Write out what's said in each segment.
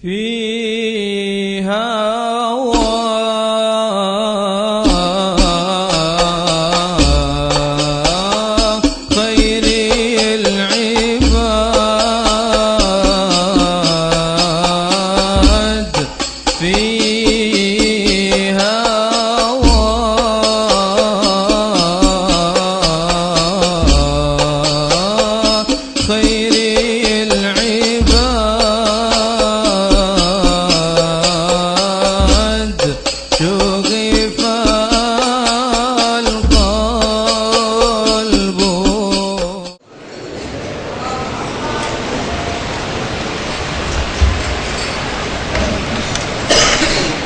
فيها خير العباد فيها خير العباد شغف القلب.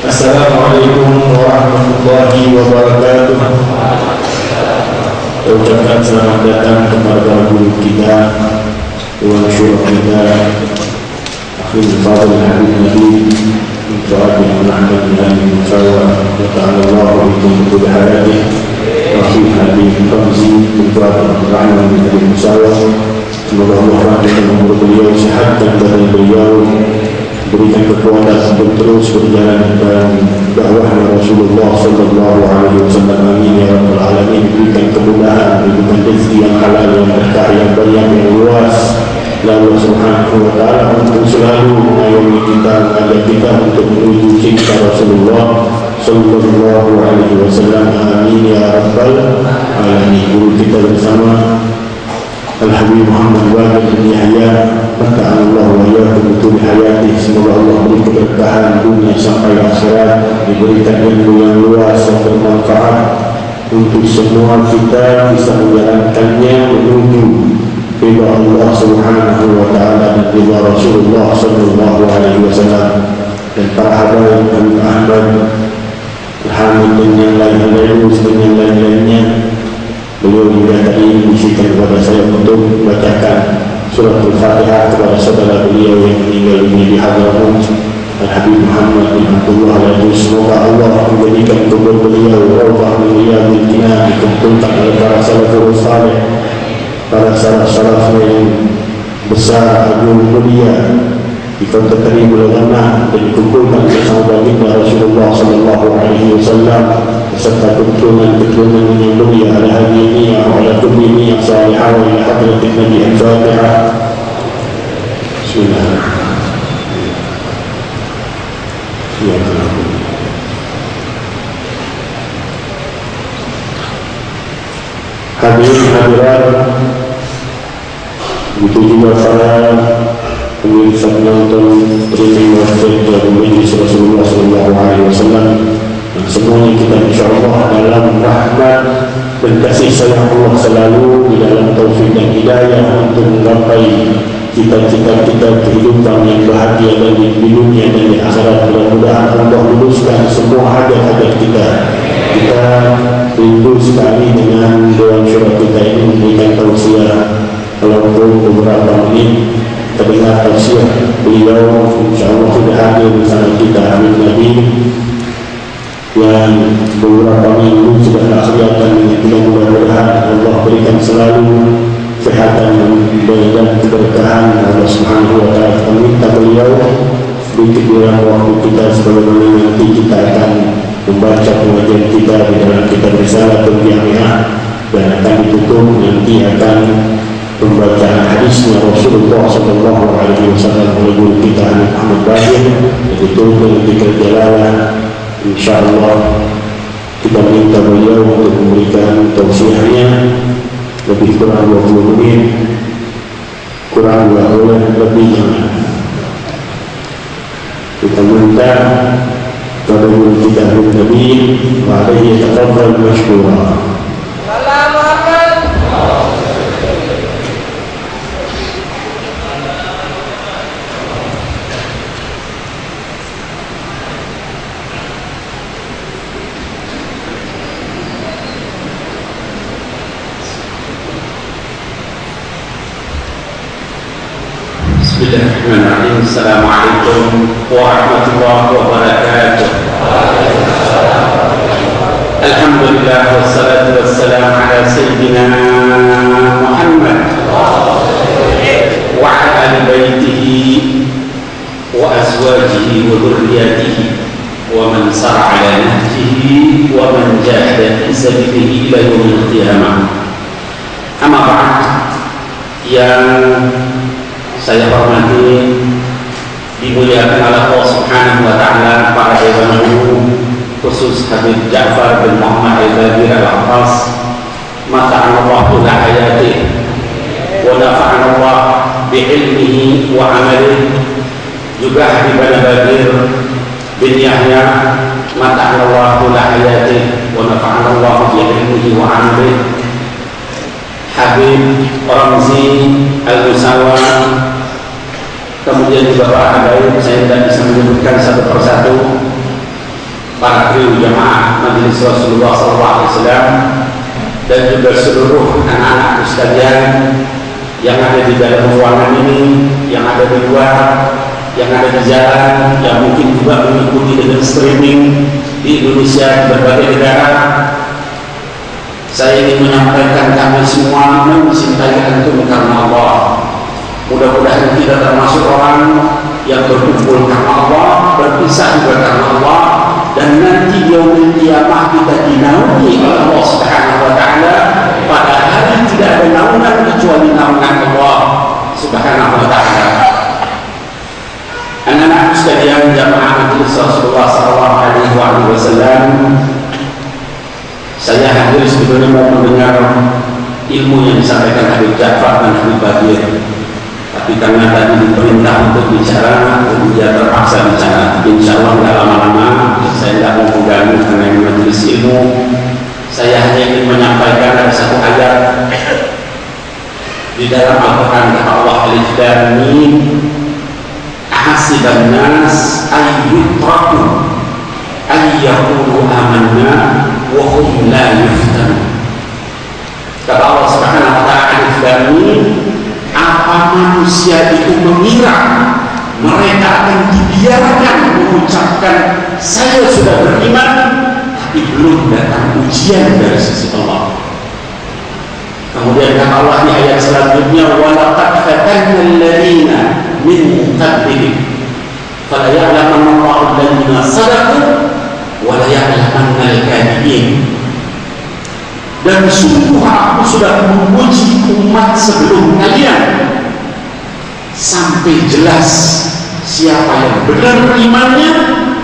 Assalamualaikum warahmatullahi wabarakatuh. Ucapkan selamat datang kepada guru kita, Tuan Syurah kita, Akhil Fadil Habib Nabi, Tuan Muhammad dan Musyawarah Ta'ala Bikum Hayati, Akhil Habib Ramzi, Tuan Rahman dan Musyawarah. Semoga Allah rahmatkan beliau, sihatkan badan beliau, berikan kekuatan untuk terus berjalan dan dakwah Rasulullah sallallahu alaihi wasallam. Amin ya rabbal alamin. Berikan kemudahan, berikan rezeki yang halal, yang berkah, yang banyak, yang luas. Allah Subhanahu wa taala untuk selalu mengayomi kita, mengajak kita untuk menuju cinta Rasulullah sallallahu alaihi wasallam. Amin ya rabbal alamin. Guru kita bersama Al-Habib Muhammad Wahid bin Yahya, mata'ala Allah wa iyyakum betul hayati. Semoga Allah beri keberkahan dunia sampai akhirat, diberikan ilmu yang luas yang bermanfaat untuk semua kita bisa menjalankannya menuju ridha Allah Subhanahu wa taala dan ridha Rasulullah sallallahu alaihi wasallam. Dan para hadirin Habib Ahmad Hamid dan yang lain-lain dan yang lain-lainnya, beliau juga tadi membisikkan kepada saya untuk membacakan surah Al-Fatihah kepada saudara beliau yang meninggal ini di Hadramaut, Al-Habib Muhammad bin Abdullah Al-Adus. Semoga Allah menjadikan kubur beliau rawdah min riyadil jannah, dikumpulkan oleh para salafus saleh, para salaf yang besar, agung, mulia, dikategori ulama dan dikumpulkan bersama baginda Rasulullah sallallahu alaihi wasallam beserta keturunan-keturunan yang mulia ala hadhihi wa ala kulli niyyah salihah wa ila hadratin Nabi al-Fatihah. Bismillahirrahmanirrahim. Hadirin hadirat, begitu juga para pemirsa penonton streaming website dan majlis Rasulullah sallallahu alaihi wasallam, dan semuanya kita insyaallah dalam rahmat dan kasih sayang Allah selalu, di dalam taufik dan hidayah untuk menggapai cita-cita kita kehidupan yang bahagia dan di dunia dan di akhirat. Mudah-mudahan Allah luluskan semua hajat-hajat kita. Kita rindu sekali dengan doa syurah kita ini, memberikan tausiah walaupun beberapa menit terdengar tausiah beliau. InsyaAllah sudah hadir bersama kita Habib Nabi yang beberapa minggu sudah tak kelihatan. Kita mudah-mudahan Allah berikan selalu kesehatan dan keberkahan Allah Subhanahu wa taala. Kita minta beliau sedikit dalam waktu kita sebagaimana nanti kita akan membaca pengajian kita di dalam kitab Risalatul Jami'ah, dan akan ditutup nanti akan pembacaan hadisnya Rasulullah sallallahu alaihi wasallam oleh guru kita Muhammad Wahid, yaitu dengan zikir jalalah. Insyaallah kita minta beliau untuk memberikan tausiahnya lebih kurang 20 menit, kurang 2 bulan lebih. Kita minta kepada guru kita Habib Nabi wa alaihi taqabbal mashkura. Bismillahirrahmanirrahim. Assalamualaikum warahmatullahi wabarakatuh. Alhamdulillah wassalatu wassalamu ala sayyidina Muhammad wa ala ali baitihi wa azwajihi وأزواجه وذرياته ومن سار على نهجه ومن جاهد في سبيله إلى يوم القيامة. Amma ba'd, yang saya hormati, dimuliakan oleh Allah Subhanahu wa taala, para dewan khusus Habib Ja'far bin Muhammad Al-Badiri Al-Abbas, mata'an Allah la hayati wa nafa'an Allah bi'ilmihi wa amalihi, juga Habib Al-Badir bin Yahya, mata'an Allah la hayati wa nafa'an Allah bi'ilmihi wa amalihi, Habib Ramzi Al-Musawa, kemudian juga para habaib. Saya tidak bisa menyebutkan satu persatu, para kru jamaah Majelis Rasulullah SAW, dan juga seluruh anak-anak sekalian yang ada di dalam ruangan ini, yang ada di luar, yang ada di jalan, yang mungkin juga mengikuti dengan streaming di Indonesia, di berbagai negara. Saya ingin menyampaikan kami semua mencintai antum karena Allah. Mudah-mudahan kita termasuk orang yang berkumpul karena Allah, berpisah juga karena Allah, dan nanti di yaumul qiyamah kita dinaungi oleh Allah Subhanahu wa taala pada hari tidak ada naungan kecuali naungan Allah Subhanahu wa taala. Anak-anak sekalian jamaah Majelis Rasulullah SAW, saya hadir sebetulnya mau mendengar ilmu yang disampaikan Habib Ja'far dan Habib Badir, tapi karena tadi diperintah untuk bicara, kemudian terpaksa bicara. Insya Allah tidak lama-lama, saya tidak mau mengganggu karena ini majelis ilmu. Saya hanya ingin menyampaikan ada satu ayat di dalam Al-Quran, kata Allah, Alif Lam Mim, ahasiban nas ayyutraku ayyaqulu amanna wa hum la yuftanun. Kata Allah Subhanahu wa taala, Alif Lam Mim, apa manusia itu mengira mereka akan dibiarkan mengucapkan saya sudah beriman tapi belum datang ujian dari sisi Allah. Kemudian kata Allah di ayat selanjutnya, walaqad fatanna alladziina min qablihim fala ya'lamanna Allahu alladziina sadaqu wa la ya'lamanna al-kaadzibin. Dan sungguh aku sudah menguji umat sebelum kalian sampai jelas siapa yang benar imannya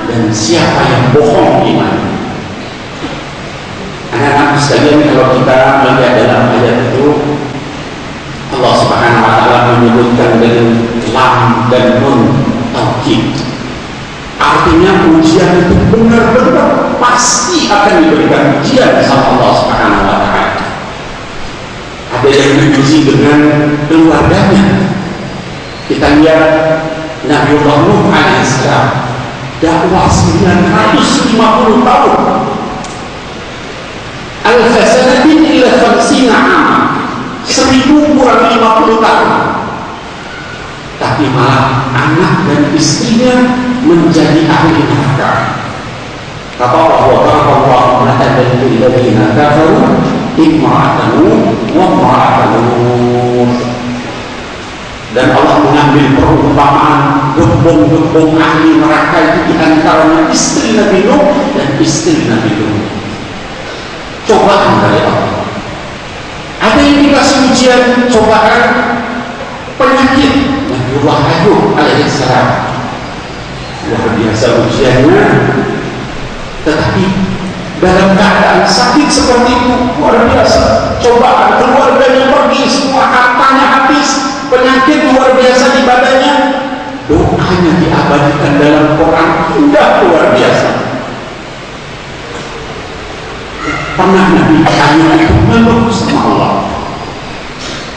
dan siapa yang bohong imannya. Anak-anak sekalian, kalau kita melihat dalam ayat itu, Allah Subhanahu wa taala menyebutkan dengan lam dan nun taukid. Artinya ujian itu benar-benar pasti akan diberikan ujian sama Allah Subhanahu wa taala. Ada yang diuji dengan keluarganya. Kita lihat Nabiullah Nuh alaihissalam, dakwah 950 tahun. Al-fasanatin illa 50 'am. 1000 kurang 50 tahun. Tapi malah anak dan istrinya menjadi ahli neraka. Kata Allah, mengatakan itu illadzina kafaru imra'atanu wa imra'atanu. Dan Allah mengambil perumpamaan gembong-gembong ahli neraka itu di antaranya istri Nabi Nuh dan istri Nabi Nuh. Cobaan dari Allah. Ada yang dikasih ujian, cobaan penyakit. Nabiullah Ayub alaihissalam, luar biasa ujiannya, tetapi dalam keadaan sakit seperti itu luar biasa. Cobaan, keluarganya pergi, semua hartanya habis, penyakit luar biasa di badannya, doanya diabadikan dalam Quran, indah luar biasa. Pernah Nabi Ayub itu mengeluh sama Allah,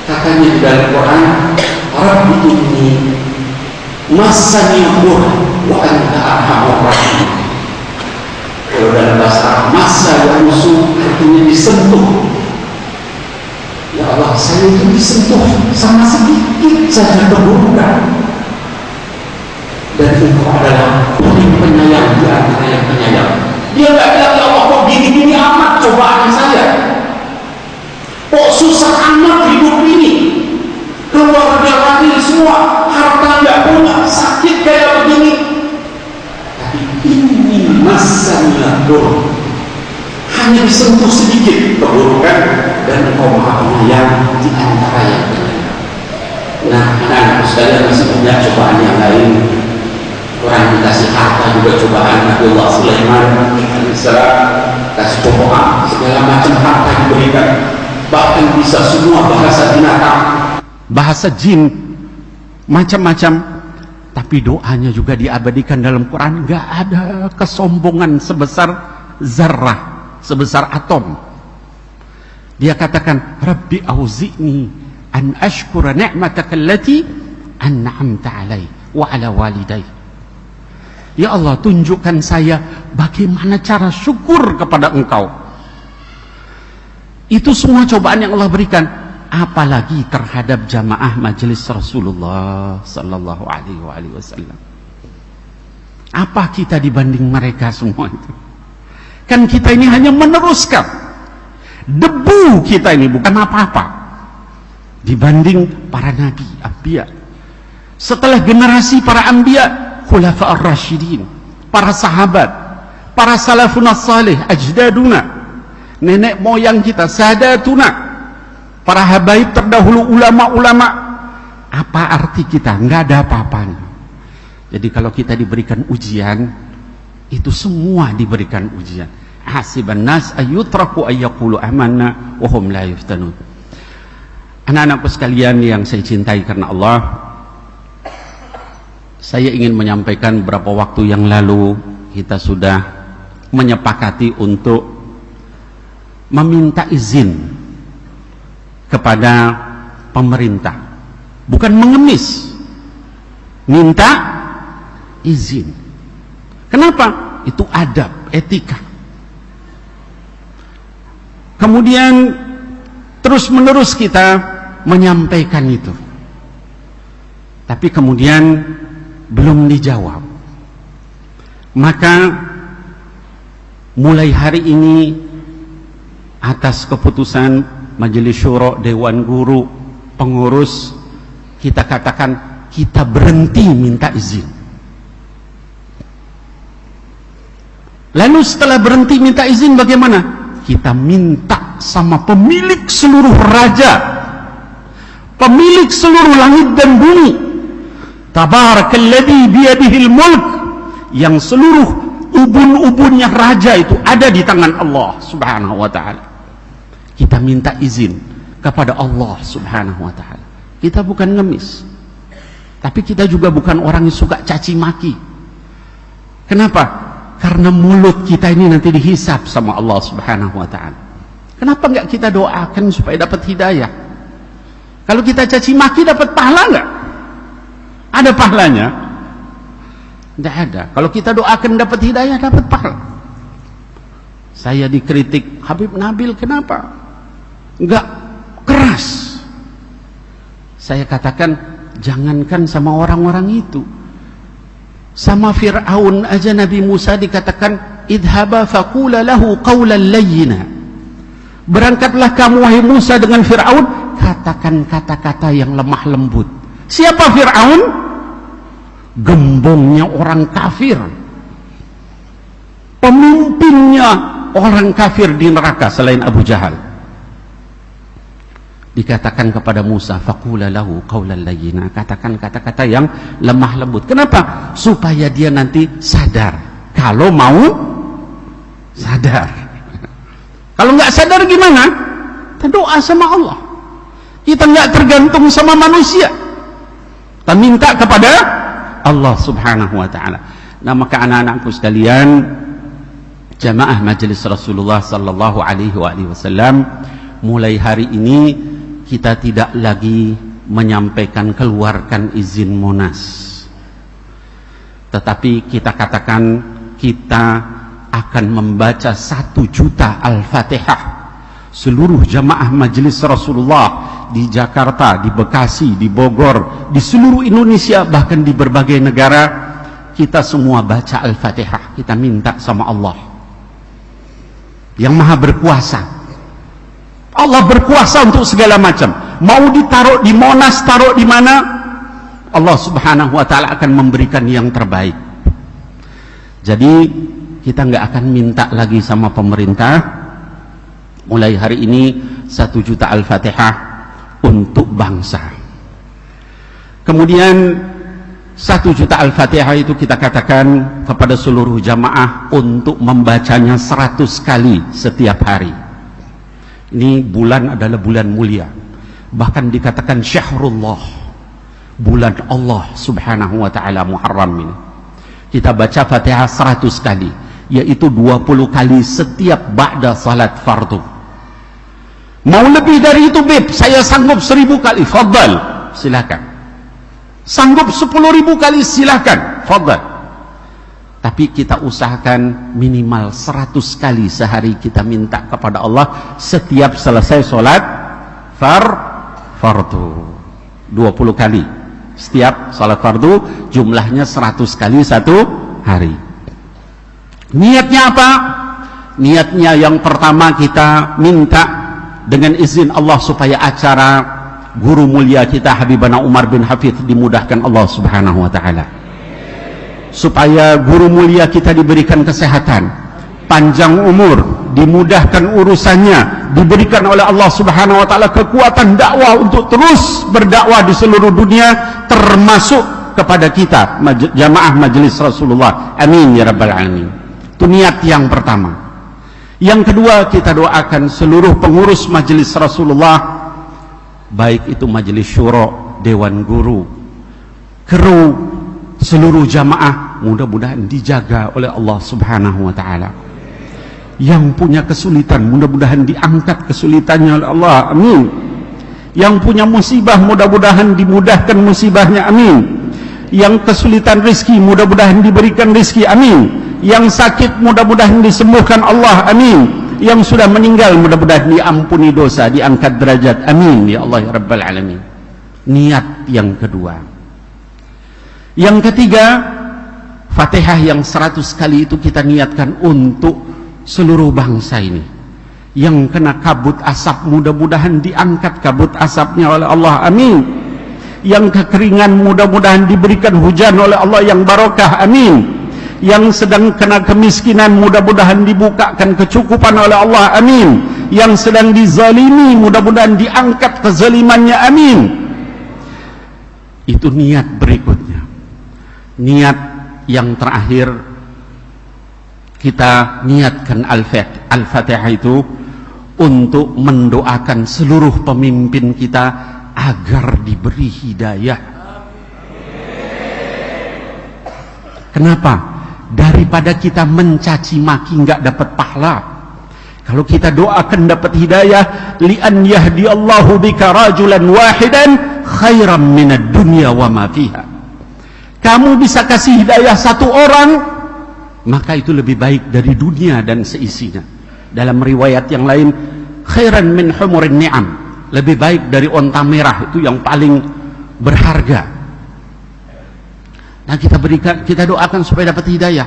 katanya di dalam Quran, Rabbi inni massani dhurr wa anta arhamur rahimin. Kalau dalam bahasa massa yang musuh artinya disentuh. Ya Allah, saya itu disentuh sama sedikit saja keburukan, dan Engkau adalah paling penyayang di antara yang penyayang. Dia nggak bilang, ya Allah kok gini-gini amat cobaan saya, kok susah amat hidup ini, keluarga lagi semua, harta nggak punya, sakit kayak begini. massaniya dur, hanya disentuh sedikit keburukan, dan Engkau Maha Penyayang di antara yang benar. Nah, anak-anak sekalian masih punya cobaan yang lain. Orang dikasih harta juga cobaan. Nabiullah Sulaiman alaihissalam kasih cobaan, segala macam harta diberikan, bahkan bisa semua bahasa binatang, bahasa jin, macam-macam. Tapi doanya juga diabadikan dalam Quran. Gak ada kesombongan sebesar zarrah, sebesar atom. Dia katakan, Rabbi auzi'ni an ashkura ni'mataka allati an'amta alai wa ala walidai. Ya Allah, tunjukkan saya bagaimana cara syukur kepada Engkau. Itu semua cobaan yang Allah berikan. Apalagi terhadap jamaah majelis Rasulullah sallallahu alaihi wasallam. Apa kita dibanding mereka semua itu? Kan kita ini hanya meneruskan. Debu kita ini bukan apa-apa dibanding para nabi, anbiya. Setelah generasi para anbiya, khulafa ar-rasyidin, para sahabat, para salafun as-salih, ajdaduna, nenek moyang kita, sadatuna, para habaib terdahulu, ulama-ulama. Apa arti kita? Nggak ada apa-apanya. Jadi kalau kita diberikan ujian, itu semua diberikan ujian. Hasiban nas ayyutraku ayyaqulu amanna wa hum la yuftanun. Anak-anakku sekalian yang saya cintai karena Allah, saya ingin menyampaikan beberapa waktu yang lalu kita sudah menyepakati untuk meminta izin kepada pemerintah, bukan mengemis, minta izin. Kenapa? Itu adab, etika. Kemudian terus-menerus kita menyampaikan itu, tapi kemudian belum dijawab. Maka mulai hari ini, atas keputusan Majelis Syuro, Dewan Guru, pengurus, kita katakan kita berhenti minta izin. Lalu setelah berhenti minta izin bagaimana? Kita minta sama pemilik seluruh raja, pemilik seluruh langit dan bumi, Tabarakalladzi biyadihil mulk, yang seluruh ubun-ubunnya raja itu ada di tangan Allah subhanahu wa ta'ala. Kita minta izin kepada Allah subhanahu wa ta'ala. Kita bukan ngemis, tapi kita juga bukan orang yang suka caci maki. Kenapa? Karena mulut kita ini nanti dihisab sama Allah subhanahu wa ta'ala. Kenapa enggak kita doakan supaya dapat hidayah? Kalau kita caci maki dapat pahala enggak? Ada pahalanya? Tidak ada. Kalau kita doakan dapat hidayah, dapat pahala. Saya dikritik, Habib Nabil kenapa enggak keras? Saya katakan, jangankan sama orang-orang itu, sama Fir'aun aja Nabi Musa dikatakan, idhaba faqula lahu qawlan layyina. Berangkatlah kamu wahai Musa dengan Fir'aun, katakan kata-kata yang lemah lembut. Siapa Fir'aun? Gembongnya orang kafir, pemimpinnya orang kafir di neraka selain Abu Jahal. Dikatakan kepada Musa, faqula lahu qawlan layyina, katakan kata-kata yang lemah lembut. Kenapa? Supaya dia nanti sadar, kalau mau sadar. Kalau nggak sadar gimana? Kita doa sama Allah. Kita nggak tergantung sama manusia, kita minta kepada Allah subhanahu wa ta'ala. Nah, maka anak-anakku sekalian, jamaah majelis Rasulullah sallallahu alaihi wasallam, mulai hari ini kita tidak lagi menyampaikan keluarkan izin Monas, tetapi kita katakan kita akan membaca 1 juta Al-Fatihah. Seluruh jamaah majelis Rasulullah di Jakarta, di Bekasi, di Bogor, di seluruh Indonesia, bahkan di berbagai negara, kita semua baca Al-Fatihah. Kita minta sama Allah yang maha berkuasa. Allah berkuasa untuk segala macam. Mau ditaruh di Monas, taruh di mana, Allah subhanahu wa ta'ala akan memberikan yang terbaik. Jadi kita nggak akan minta lagi sama pemerintah. Mulai hari ini 1 juta Al-Fatihah untuk bangsa. Kemudian 1 juta Al-Fatihah itu kita katakan kepada seluruh jamaah untuk membacanya 100 kali setiap hari. Ini bulan adalah bulan mulia, bahkan dikatakan syahrullah, bulan Allah subhanahu wa ta'ala Muharram ini. Kita baca Fatihah 100 kali, yaitu 20 kali setiap ba'da salat fardu. Mau lebih dari itu, Bib, saya sanggup 1000 kali, fadal, silakan. Sanggup 10.000 kali, silakan, fadal. Tapi kita usahakan minimal 100 kali sehari kita minta kepada Allah setiap selesai sholat fardu. 20 kali setiap sholat fardu, jumlahnya 100 kali satu hari. Niatnya apa? Niatnya yang pertama kita minta dengan izin Allah supaya acara guru mulia kita Habibana Umar bin Hafidh dimudahkan Allah subhanahu wa ta'ala, supaya guru mulia kita diberikan kesehatan, panjang umur, dimudahkan urusannya, diberikan oleh Allah subhanahu wa ta'ala kekuatan dakwah untuk terus berdakwah di seluruh dunia, termasuk kepada kita jamaah majelis Rasulullah. Amin ya rabbal alamin. Itu niat yang pertama. Yang kedua, kita doakan seluruh pengurus majelis Rasulullah, baik itu majelis syuro, dewan guru, kru, seluruh jamaah, mudah-mudahan dijaga oleh Allah subhanahu wa ta'ala. Yang punya kesulitan, mudah-mudahan diangkat kesulitannya oleh Allah, amin. Yang punya musibah, mudah-mudahan dimudahkan musibahnya, amin. Yang kesulitan rizki, mudah-mudahan diberikan rizki, amin. Yang sakit, mudah-mudahan disembuhkan Allah, amin. Yang sudah meninggal, mudah-mudahan diampuni dosa, diangkat derajat, amin ya Allah ya rabbal alamin. Niat yang kedua. Yang ketiga, Fatihah yang 100 kali itu kita niatkan untuk seluruh bangsa ini yang kena kabut asap, mudah-mudahan diangkat kabut asapnya oleh Allah, amin. Yang kekeringan, mudah-mudahan diberikan hujan oleh Allah yang barokah, amin. Yang sedang kena kemiskinan, mudah-mudahan dibukakan kecukupan oleh Allah, amin. Yang sedang dizalimi, mudah-mudahan diangkat kezalimannya, amin. Itu niat berikutnya. Niat yang terakhir, kita niatkan Al-Fatihah itu untuk mendoakan seluruh pemimpin kita agar diberi hidayah. Kenapa? Daripada kita mencaci maki nggak dapat pahala, kalau kita doakan dapat hidayah, li'an yahdiyallahu bika rajulan wahidan khairan minad dunya wa ma fiha. Kamu bisa kasih hidayah satu orang, maka itu lebih baik dari dunia dan seisinya. Dalam riwayat yang lain, khairan min humurin ni'am, lebih baik dari onta merah, itu yang paling berharga. Nah, kita doakan supaya dapat hidayah.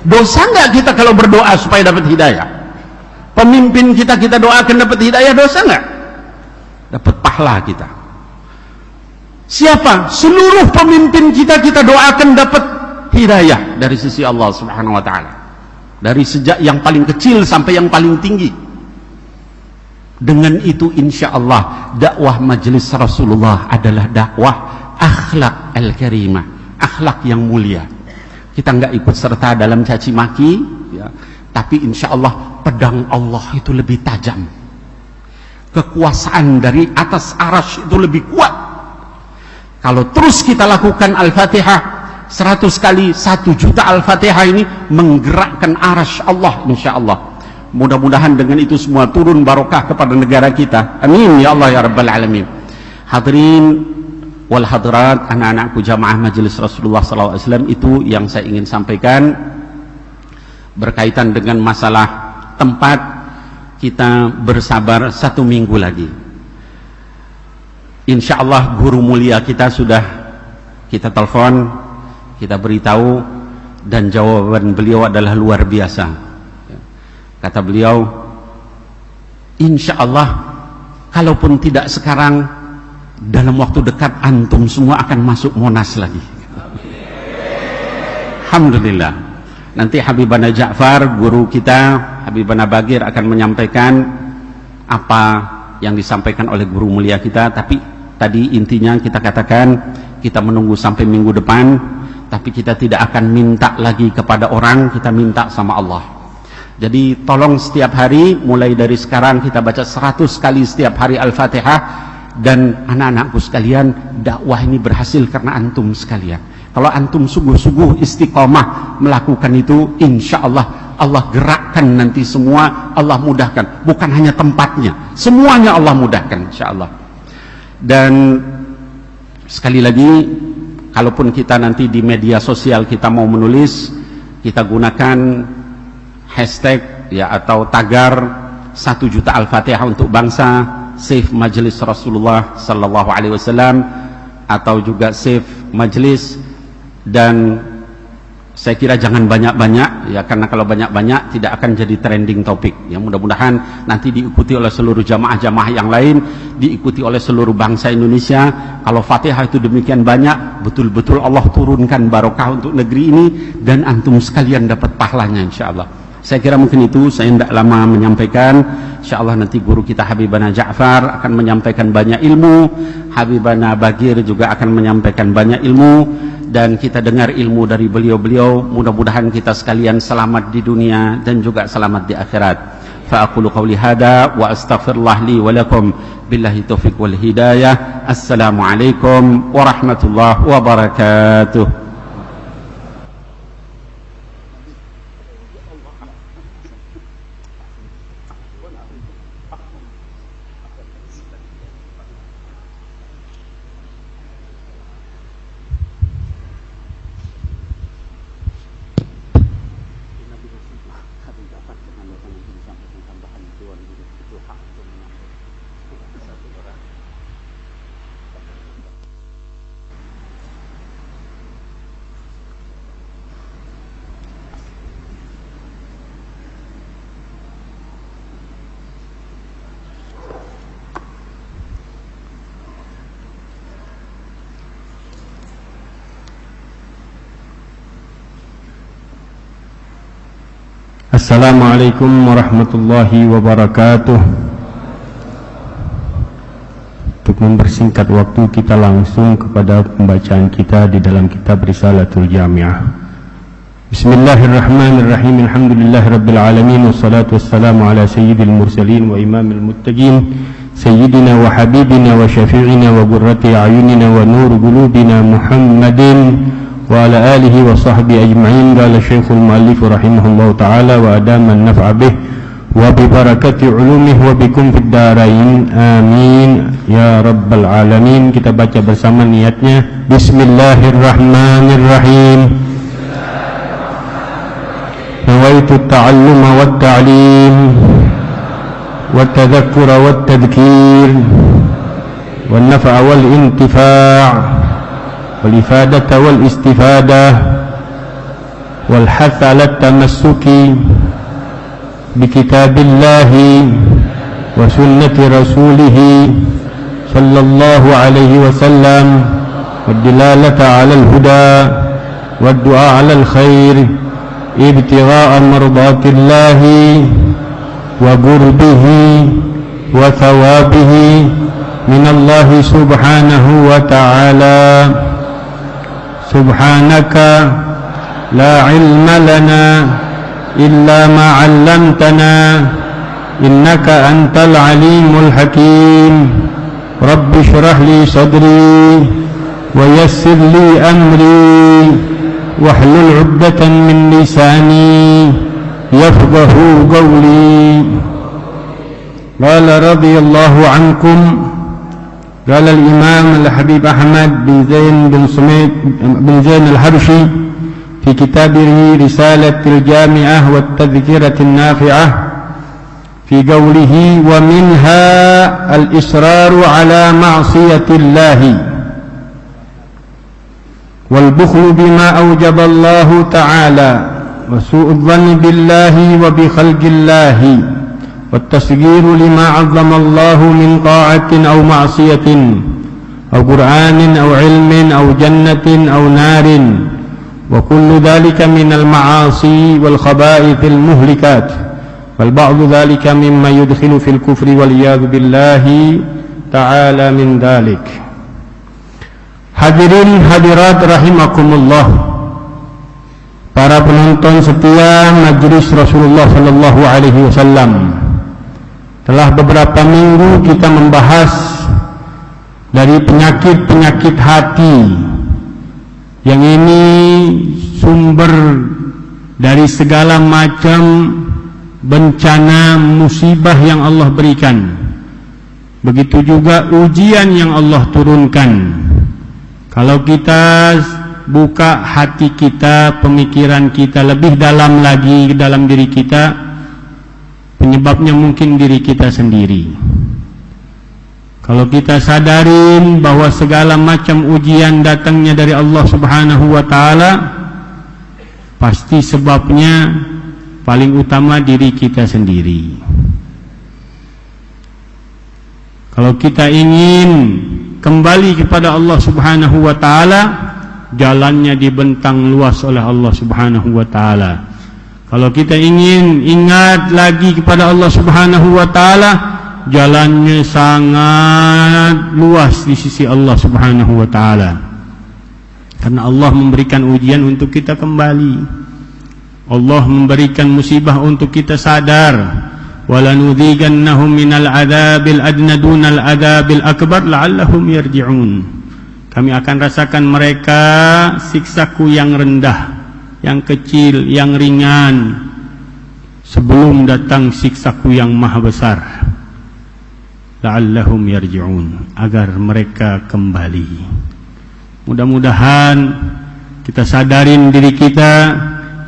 Dosa nggak kita kalau berdoa supaya dapat hidayah? Pemimpin kita doakan dapat hidayah, dosa nggak? Dapat pahala kita. Siapa? Seluruh pemimpin kita doakan dapat hidayah dari sisi Allah subhanahu wa ta'ala, dari sejak yang paling kecil sampai yang paling tinggi. Dengan itu insya Allah dakwah majelis Rasulullah adalah dakwah akhlak al-karimah, akhlak yang mulia. Kita nggak ikut serta dalam caci maki, ya, tapi insya Allah pedang Allah itu lebih tajam, kekuasaan dari atas arasy itu lebih kuat. Kalau terus kita lakukan Al-Fatihah 100 kali, 1 juta Al-Fatihah ini menggerakkan arasy Allah insya Allah. Mudah-mudahan dengan itu semua turun barokah kepada negara kita, amin ya Allah ya rabbal alamin. Hadirin wal hadirat, anak-anakku jamaah majelis Rasulullah SAW, itu yang saya ingin sampaikan berkaitan dengan masalah tempat. Kita bersabar 1 minggu lagi, insya Allah guru mulia kita sudah kita telepon, kita beritahu, dan jawaban beliau adalah luar biasa. Kata beliau, insya Allah kalaupun tidak sekarang, dalam waktu dekat antum semua akan masuk Monas lagi. Alhamdulillah. Nanti Habibana Ja'far, guru kita, Habibana Bagir akan menyampaikan apa yang disampaikan oleh guru mulia kita. Tapi tadi intinya kita katakan, kita menunggu sampai minggu depan, tapi kita tidak akan minta lagi kepada orang, kita minta sama Allah. Jadi tolong setiap hari, mulai dari sekarang kita baca 100 kali setiap hari Al-Fatihah. Dan anak-anakku sekalian, dakwah ini berhasil karena antum sekalian. Kalau antum sungguh-sungguh istiqomah melakukan itu, insya Allah Allah gerakkan nanti semua, Allah mudahkan. Bukan hanya tempatnya, semuanya Allah mudahkan insya Allah. Dan sekali lagi, kalaupun kita nanti di media sosial kita mau menulis, kita gunakan hashtag ya atau tagar 1 juta Al-Fatihah untuk bangsa, save Majelis Rasulullah Sallallahu Alaihi Wasallam, atau juga save Majelis. Dan saya kira jangan banyak-banyak ya, karena kalau banyak-banyak tidak akan jadi trending topik ya. Mudah-mudahan nanti diikuti oleh seluruh jamaah-jamaah yang lain, diikuti oleh seluruh bangsa Indonesia. Kalau Fatihah itu demikian banyak, betul-betul Allah turunkan barokah untuk negeri ini, dan antum sekalian dapat pahalanya insya Allah. Saya kira mungkin itu, saya tidak lama menyampaikan. Insya Allah nanti guru kita Habibana Ja'far akan menyampaikan banyak ilmu, Habibana Bagir juga akan menyampaikan banyak ilmu, dan kita dengar ilmu dari beliau-beliau. Mudah-mudahan kita sekalian selamat di dunia dan juga selamat di akhirat. Fa aqulu qawli hada wa astaghfirullah li wa lakum, billahi taufiq wal hidayah. Assalamualaikum warahmatullahi wabarakatuh. Assalamualaikum warahmatullahi wabarakatuh. Untuk mempersingkat waktu, kita langsung kepada pembacaan kita di dalam kitab Risalatul Jami'ah. Bismillahirrahmanirrahim. Alhamdulillahirabbil alamin, wassalatu wassalamu ala sayyidil mursalin wa imamil muttaqin, sayyidina wa habibina wa syafi'ina wa qurrati a'yunina wa nur qulubina Muhammadin wa ala alihi wa sahbihi ajma'in. Qala Syekhul Mu'allif rahimahullah ta'ala wa adama an-naf'a bih wa bi barakati ulumih wa bikum fid darain, amin ya rabbal alamin. Kita baca bersama niatnya. Bismillahirrahmanirrahim. Nawaitu at-ta'alluma wat-ta'lim wat-tadhakkura wat-tadhkir wan-naf'a wal-intifa' والإفادة والاستفادة والحث على التمسك بكتاب الله وسنة رسوله صلى الله عليه وسلم والدلالة على الهدى والدعاء على الخير ابتغاء مرضات الله وقربه وثوابه من الله سبحانه وتعالى. سبحانك لا علم لنا إلا ما علمتنا إنك أنت العليم الحكيم. رب اشرح لي صدري ويسر لي أمري واحلل عقدة من لساني يفقه قولي. قال رضي الله عنكم. قال الإمام الحبيب أحمد بن زين الحبشي في كتابه رسالة الجامعة والتذكرة النافعة في قوله: ومنها الإصرار على معصية الله والبخل بما أوجب الله تعالى وسوء الظن بالله وبخلق الله والتصغير لما عظم الله من طاعة أو معصية أو قرآن أو علم أو جنة أو نار وكل ذلك من المعاصي والخبائث المهلكات والبعض ذلك مما يدخل في الكفر والعياذ بالله تعالى من ذلك. Hadirin hadirat rahimakumullah, para penonton setia majelis Rasulullah sallallahu alaihi wasallam. Telah beberapa minggu kita membahas dari penyakit-penyakit hati yang ini sumber dari segala macam bencana musibah yang Allah berikan. Begitu juga ujian yang Allah turunkan. Kalau kita buka hati kita, pemikiran kita lebih dalam lagi dalam diri kita, penyebabnya mungkin diri kita sendiri. Kalau kita sadarin bahwa segala macam ujian datangnya dari Allah Subhanahu wa ta'ala, pasti sebabnya paling utama diri kita sendiri. Kalau kita ingin kembali kepada Allah Subhanahu wa ta'ala, jalannya dibentang luas oleh Allah Subhanahu wa ta'ala. Kalau kita ingin ingat lagi kepada Allah Subhanahu wa ta'ala, jalannya sangat luas di sisi Allah Subhanahu wa ta'ala. Karena Allah memberikan ujian untuk kita kembali. Allah memberikan musibah untuk kita sadar. وَلَنُذِيقَنَّهُمْ مِنَ الْعَذَابِ الْأَدْنَى دُونَ الْعَذَابِ الْأَكْبَرِ لَعَلَّهُمْ يَرْجِعُونَ. Kami akan rasakan mereka siksaku yang rendah, yang kecil, yang ringan, sebelum datang siksaku yang maha besar. La'allahum yarji'un, agar mereka kembali. Mudah-mudahan kita sadarin diri kita,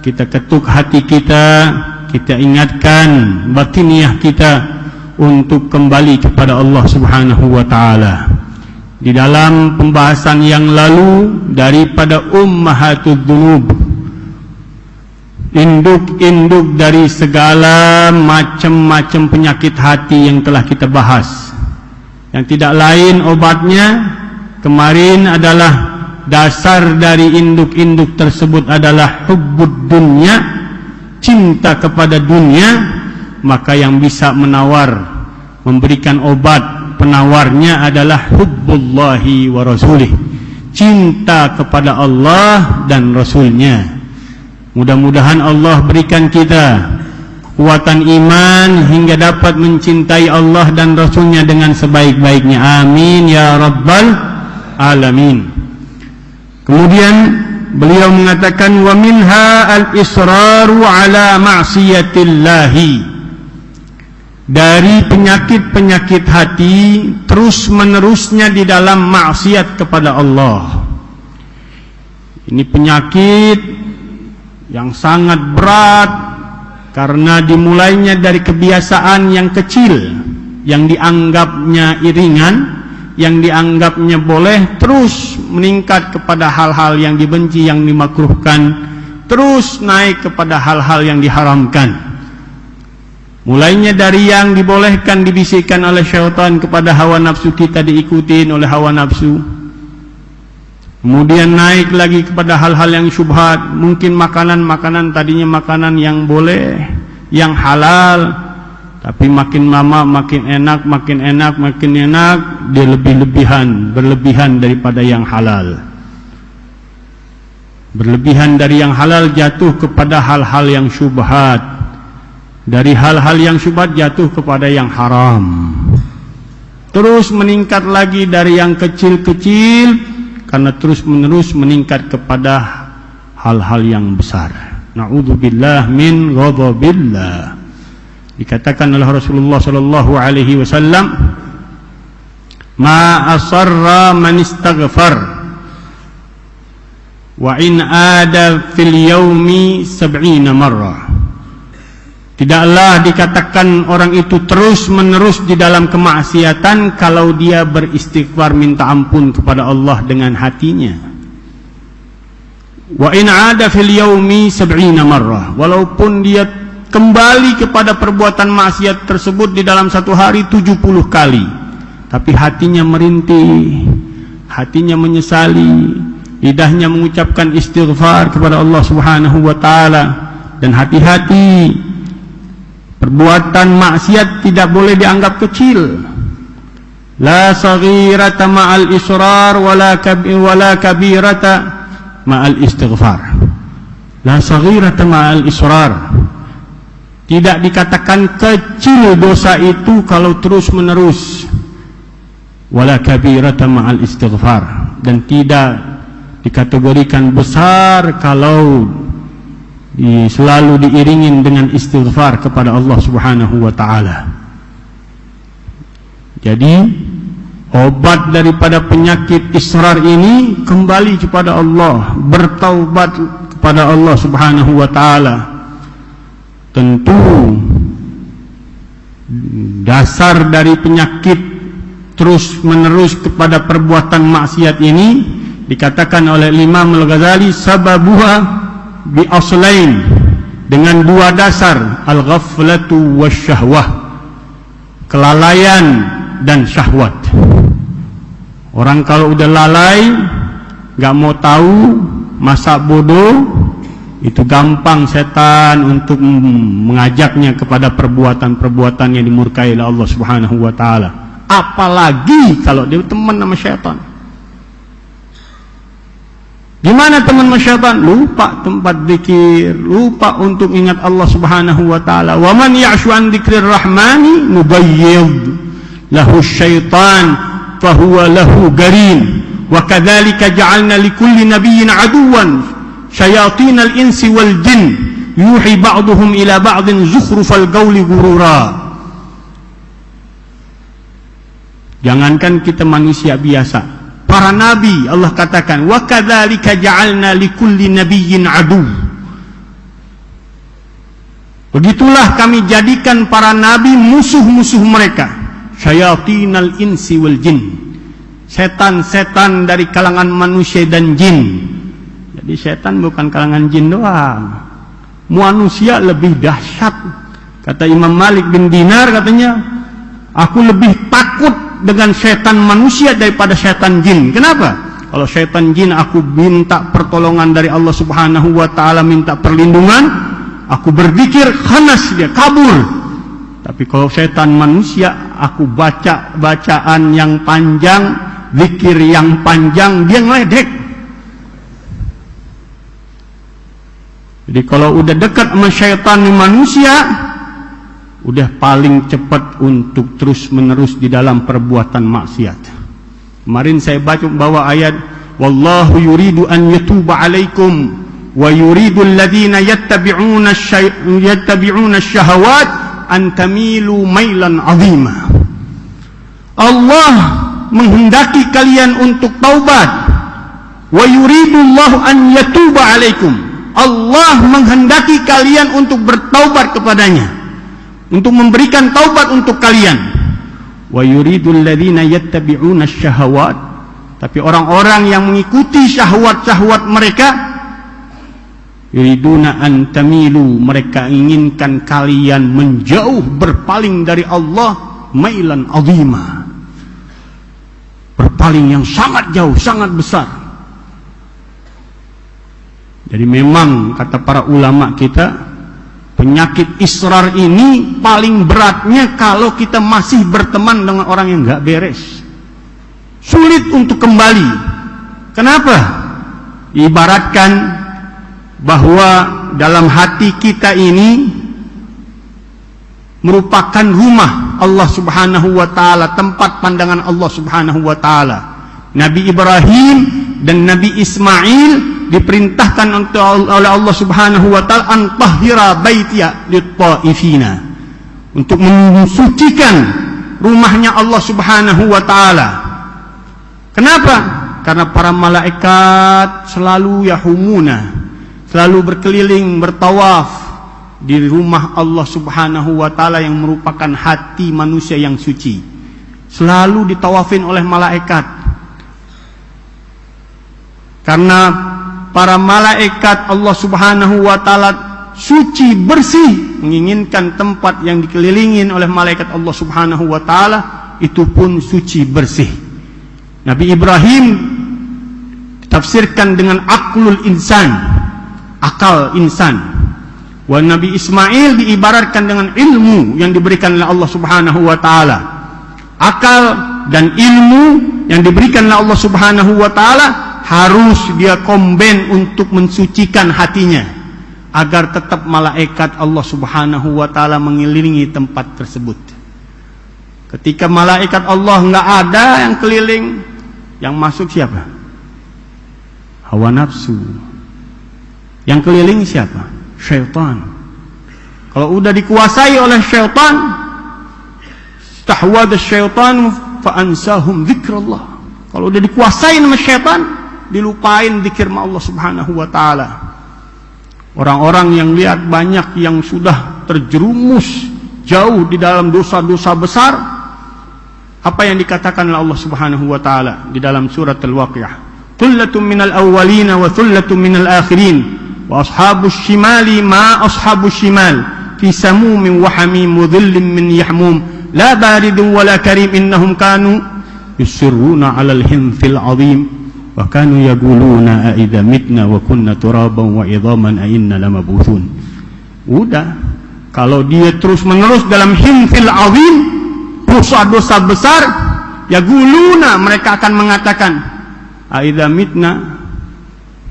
kita ketuk hati kita, kita ingatkan batiniah kita untuk kembali kepada Allah Subhanahu wa ta'ala. Di dalam pembahasan yang lalu daripada ummahatud dzunub, induk-induk dari segala macam-macam penyakit hati yang telah kita bahas, yang tidak lain obatnya kemarin adalah dasar dari induk-induk tersebut adalah hubbud dunya, cinta kepada dunia. Maka yang bisa menawar, memberikan obat penawarnya adalah hubbullahi wa rasulih, cinta kepada Allah dan Rasulnya. Mudah-mudahan Allah berikan kita kekuatan iman hingga dapat mencintai Allah dan Rasulnya dengan sebaik-baiknya. Amin ya rabbal alamin. Kemudian beliau mengatakan wa minha al-israru ala ma'siyatillahi. Dari penyakit-penyakit hati terus-menerusnya di dalam maksiat kepada Allah. Ini penyakit yang sangat berat karena dimulainya dari kebiasaan yang kecil yang dianggapnya ringan, yang dianggapnya boleh, terus meningkat kepada hal-hal yang dibenci, yang dimakruhkan, terus naik kepada hal-hal yang diharamkan. Mulainya dari yang dibolehkan, dibisikkan oleh syaitan kepada hawa nafsu kita, diikutin oleh hawa nafsu. Kemudian naik lagi kepada hal-hal yang syubhat. Mungkin makanan-makanan tadinya makanan yang boleh, yang halal, tapi makin lama makin enak, dia berlebihan daripada yang halal. Berlebihan dari yang halal jatuh kepada hal-hal yang syubhat. Dari hal-hal yang syubhat jatuh kepada yang haram. Terus meningkat lagi dari yang kecil-kecil, karena terus-menerus meningkat kepada hal-hal yang besar. Na'udzubillah min ghadabillah. Dikatakan oleh Rasulullah sallallahu alaihi wasallam, ma asarra man istaghfar wa in ada fil yaumi 70 marrah. Tidaklah dikatakan orang itu terus-menerus di dalam kemaksiatan kalau dia beristighfar minta ampun kepada Allah dengan hatinya. Wa in ada fil yaumi 70 marrah, walaupun dia kembali kepada perbuatan maksiat tersebut di dalam satu hari 70 kali, tapi hatinya merintih, hatinya menyesali, lidahnya mengucapkan istighfar kepada Allah Subhanahu wa taala. Dan hati-hati, perbuatan maksiat tidak boleh dianggap kecil. La saghirata ma'al israr wala kabirata ma'al istighfar. La saghirata ma'al israr. Tidak dikatakan kecil dosa itu kalau terus menerus. Wala kabirata ma'al istighfar. Dan tidak dikategorikan besar kalau selalu diiringin dengan istighfar kepada Allah Subhanahu wa taala. Jadi obat daripada penyakit israr ini kembali kepada Allah, bertaubat kepada Allah Subhanahu wa taala. Tentu dasar dari penyakit terus menerus kepada perbuatan maksiat ini dikatakan oleh Imam Al-Ghazali sababuha bi aslain, dengan dua dasar, al-ghaflatu wasyahwah, kelalaian dan syahwat. Orang kalau udah lalai, gak mau tahu, masa bodoh, itu gampang setan untuk mengajaknya kepada perbuatan-perbuatan yang dimurkai oleh Allah Subhanahu wa taala. Apalagi kalau dia teman sama syaitan. Gimana teman syaitan? Lupa tempat zikir, lupa untuk ingat Allah Subhanahu wa taala. Wa man ya'shu an dzikrir rahmani nubayyid lahu syaitan fa huwa lahu garin. Wa kadzalika ja'alna likulli nabiyyin aduwan syayatinal insi wal jin yuhi ba'duhum ila ba'din zukhrufal qawli ghurura. Jangankan kita manusia biasa, para nabi Allah katakan wa kadzalika ja'alna likulli nabiyyin adu. Begitulah kami jadikan para nabi musuh-musuh mereka, syayatinal insi wal jin, setan-setan dari kalangan manusia dan jin. Jadi setan bukan kalangan jin doang, manusia lebih dahsyat. Kata Imam Malik bin Dinar, katanya, aku lebih takut dengan setan manusia daripada setan jin. Kenapa? Kalau setan jin aku minta pertolongan dari Allah Subhanahu wa taala, minta perlindungan, aku berzikir, khanas dia kabur. Tapi kalau setan manusia, aku baca bacaan yang panjang, zikir yang panjang, dia ngeledek. Jadi kalau udah dekat sama syaitan manusia, udah paling cepat untuk terus menerus di dalam perbuatan maksiat. Kemarin saya bawa ayat, wallahu yuridu an yatuba alaikum wa yuridu alladhina yattabi'una asyahawat an tamilu mailan azima. Allah menghendaki kalian untuk taubat. Wa yuridu Allahu an yatuba alaikum. Allah menghendaki kalian untuk bertaubat kepadanya, untuk memberikan taubat untuk kalian. Wa yuridul ladzina yattabi'una syahawat, tapi orang-orang yang mengikuti syahwat-syahwat mereka, yuriduna an tamilu, mereka inginkan kalian menjauh, berpaling dari Allah, mailan azima, berpaling yang sangat jauh, sangat besar. Jadi memang kata para ulama kita, penyakit israr ini paling beratnya kalau kita masih berteman dengan orang yang gak beres. Sulit untuk kembali. Kenapa? Ibaratkan bahwa dalam hati kita ini merupakan rumah Allah Subhanahu wa taala, tempat pandangan Allah Subhanahu wa taala. Nabi Ibrahim dan Nabi Ismail diperintahkan oleh Allah Subhanahu wa taala an tahhira baitiya lit-taifina, untuk mensucikan rumahnya Allah Subhanahu wa taala. Kenapa? Karena para malaikat selalu yahumuna, selalu berkeliling bertawaf di rumah Allah Subhanahu wa taala yang merupakan hati manusia yang suci. Selalu ditawafin oleh malaikat. Karena para malaikat Allah Subhanahu wa taala suci, bersih, menginginkan tempat yang dikelilingin oleh malaikat Allah Subhanahu wa taala itu pun suci, bersih. Nabi Ibrahim ditafsirkan dengan aklul insan, akal insan. Wa Nabi Ismail diibaratkan dengan ilmu yang diberikan oleh Allah Subhanahu wa taala. Akal dan ilmu yang diberikan oleh Allah Subhanahu wa taala harus dia combine untuk mensucikan hatinya agar tetap malaikat Allah Subhanahu wa taala mengelilingi tempat tersebut. Ketika malaikat Allah enggak ada yang keliling, yang masuk siapa? Hawa nafsu. Yang keliling siapa? Syaitan. Kalau udah dikuasai oleh syaitan, tahwadz syaitan fa ansahum dzikrullah. Kalau udah dikuasai sama syaitan, dilupain zikir Allah Subhanahu wa taala. Orang-orang yang lihat banyak yang sudah terjerumus jauh di dalam dosa-dosa besar, apa yang dikatakan oleh Allah Subhanahu wa taala di dalam surat Al-Waqiah? Thullatun minal awwalin wa thullatun minal akhirin wa ashabus shimali ma ashabus shimal fi samumin wa hamim wa dhillin min yahmum la baridun wa la karim innahum kanu yusirruna 'alal hinfil 'azim wa kanu yaquluna a idza mitna wa kunna turaban wa idhaman a inna lamabutsun. Udah, kalau dia terus-menerus dalam hinfil 'azim, dosa-dosa besar, yaquluna, mereka akan mengatakan a idza mitna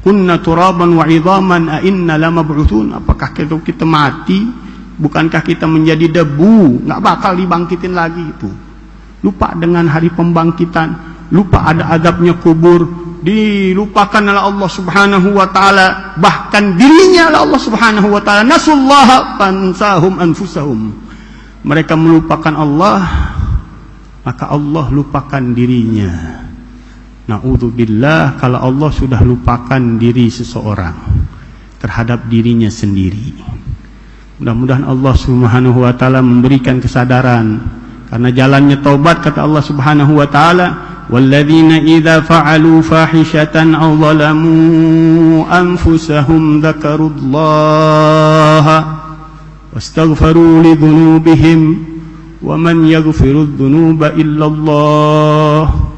kunna turaban wa idhaman a inna lamab'utsun. Apakah kita mati, bukankah kita menjadi debu, enggak bakal dibangkitin lagi itu. Lupa dengan hari pembangkitan, lupa ada azabnya kubur, dilupakan oleh Allah Subhanahu wa taala, bahkan dirinya oleh Allah Subhanahu wa taala. Nasullaha fansahum anfusahum. Mereka melupakan Allah, maka Allah lupakan dirinya. Na'udzubillah, kalau Allah sudah lupakan diri seseorang terhadap dirinya sendiri. Mudah-mudahan Allah Subhanahu wa taala memberikan kesadaran, karena jalannya taubat, kata Allah Subhanahu wa taala, walladzina idza fa'alu fahishatan aw zalamu anfusahum dzakarullaha wastaghfaru li dzunubihim wa man yaghfiru dzunuba illallah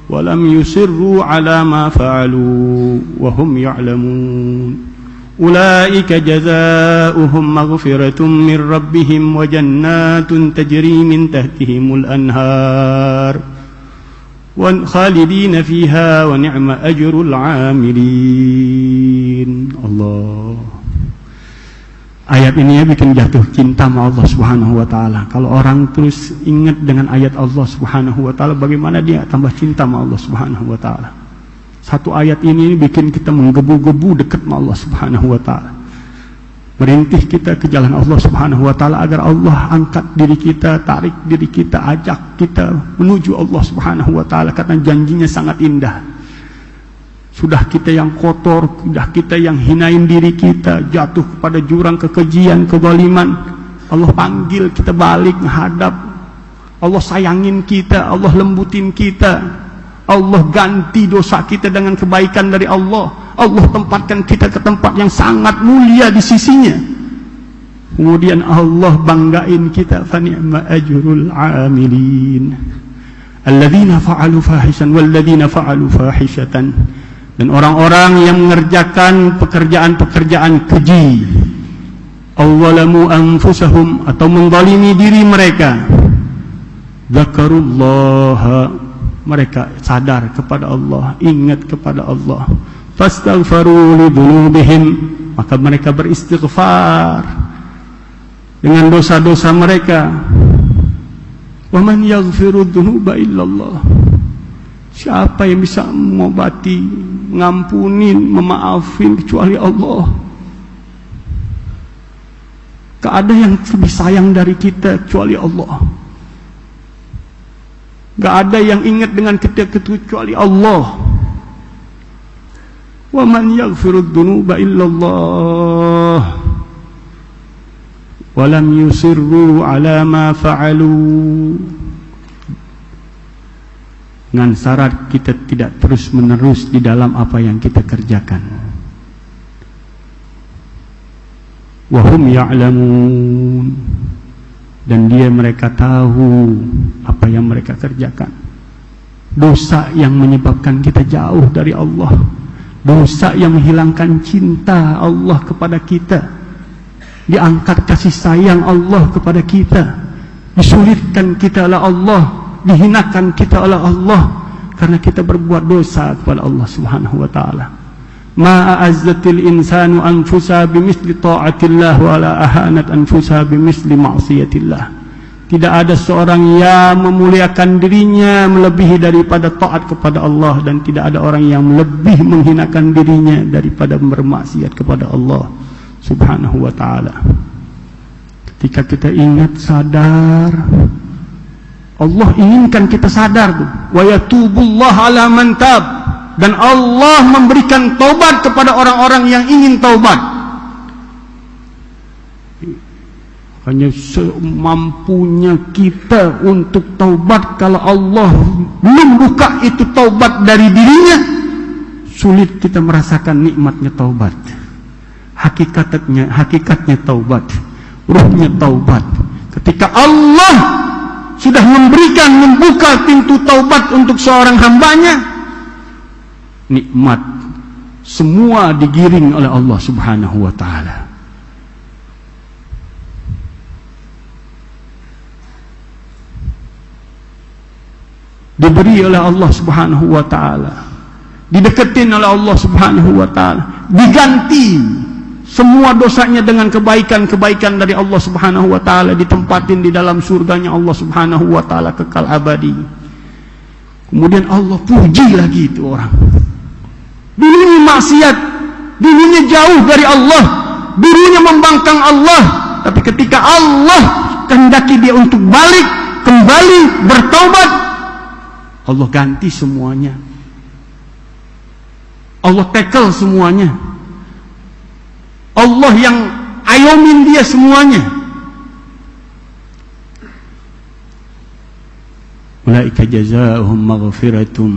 wa lam yusirru ala ma fa'alu wa hum ya'lamun. Ulaika jazaohum maghfiratun min rabbihim wa jannatun tajri min tahtihimul anhar wa khalidina fiha wa ni'ma ajrul 'amilin. Allah. Ayat ini ya bikin jatuh cinta sama Allah Subhanahu wa taala. Kalau orang terus ingat dengan ayat Allah Subhanahu wa taala, bagaimana dia tambah cinta sama Allah Subhanahu wa taala. Satu ayat ini bikin kita menggebu-gebu dekat sama Allah Subhanahu wa taala. Merintih kita ke jalan Allah Subhanahu wa taala agar Allah angkat diri kita, tarik diri kita, ajak kita menuju Allah Subhanahu wa taala, karena janjinya sangat indah. Sudah kita yang kotor, sudah kita yang hinain diri kita, jatuh kepada jurang kekejian, kezaliman, Allah panggil kita balik menghadap. Allah sayangin kita, Allah lembutin kita, Allah ganti dosa kita dengan kebaikan dari Allah. Allah tempatkan kita ke tempat yang sangat mulia di sisinya. Kemudian Allah banggain kita, fa ni'ma ajrul 'amilin alladzina fa'alu fahishan walladzina fa'alu fahishatan. Dan orang-orang yang mengerjakan pekerjaan-pekerjaan keji, awwalamu anfusahum, atau menzalimi diri mereka, dzakarullaha, mereka sadar kepada Allah, ingat kepada Allah, fastaghfaru li dzunubihim, maka mereka beristighfar dengan dosa-dosa mereka. Wa man yaghfiru dzunuba illallah, siapa yang bisa mengobati, mengampuni, memaafin kecuali Allah. Gak ada yang lebih sayang dari kita kecuali Allah. Gak ada yang ingat dengan kita kecuali Allah. Wa man yaghfiru dzunuba illallah wa lam yusirru ala ma fa'alu, dengan syarat kita tidak terus menerus di dalam apa yang kita kerjakan. Wahum ya'lamun, dan mereka tahu apa yang mereka kerjakan. Dosa yang menyebabkan kita jauh dari Allah, dosa yang menghilangkan cinta Allah kepada kita, diangkat kasih sayang Allah kepada kita, disulitkan kita oleh Allah, dihinakan kita oleh Allah karena kita berbuat dosa kepada Allah Subhanahu wa taala. Ma a'azzatil insanu anfusa bimisli ta'atillah wa la ahanat anfusa bimisli ma'siyatillah. Tidak ada seorang yang memuliakan dirinya melebihi daripada taat kepada Allah, dan tidak ada orang yang lebih menghinakan dirinya daripada bermaksiat kepada Allah Subhanahu wa taala. Ketika kita ingat, sadar, Allah inginkan kita sadar tuh. Wa yatubullahu ala man tab, dan Allah memberikan taubat kepada orang-orang yang ingin taubat. Hanya semampunya kita untuk taubat. Kalau Allah belum buka itu taubat dari dirinya, sulit kita merasakan nikmatnya taubat. Hakikatnya taubat, ruhnya taubat. Ketika Allah sudah membuka pintu taubat untuk seorang hambanya, nikmat semua digiring oleh Allah Subhanahu wa taala. Diberi oleh Allah Subhanahu wa taala, dideketin oleh Allah Subhanahu wa taala, diganti semua dosanya dengan kebaikan-kebaikan dari Allah Subhanahu wa taala, ditempatin di dalam surganya Allah Subhanahu wa taala kekal abadi. Kemudian Allah puji lagi itu orang. Dulunya maksiat, dulunya jauh dari Allah, dulunya membangkang Allah, tapi ketika Allah kehendaki dia untuk balik, kembali bertaubat, Allah ganti semuanya. Allah tackle semuanya. Allah yang ayomin dia semuanya. Ulaika jazaohum maghfiratum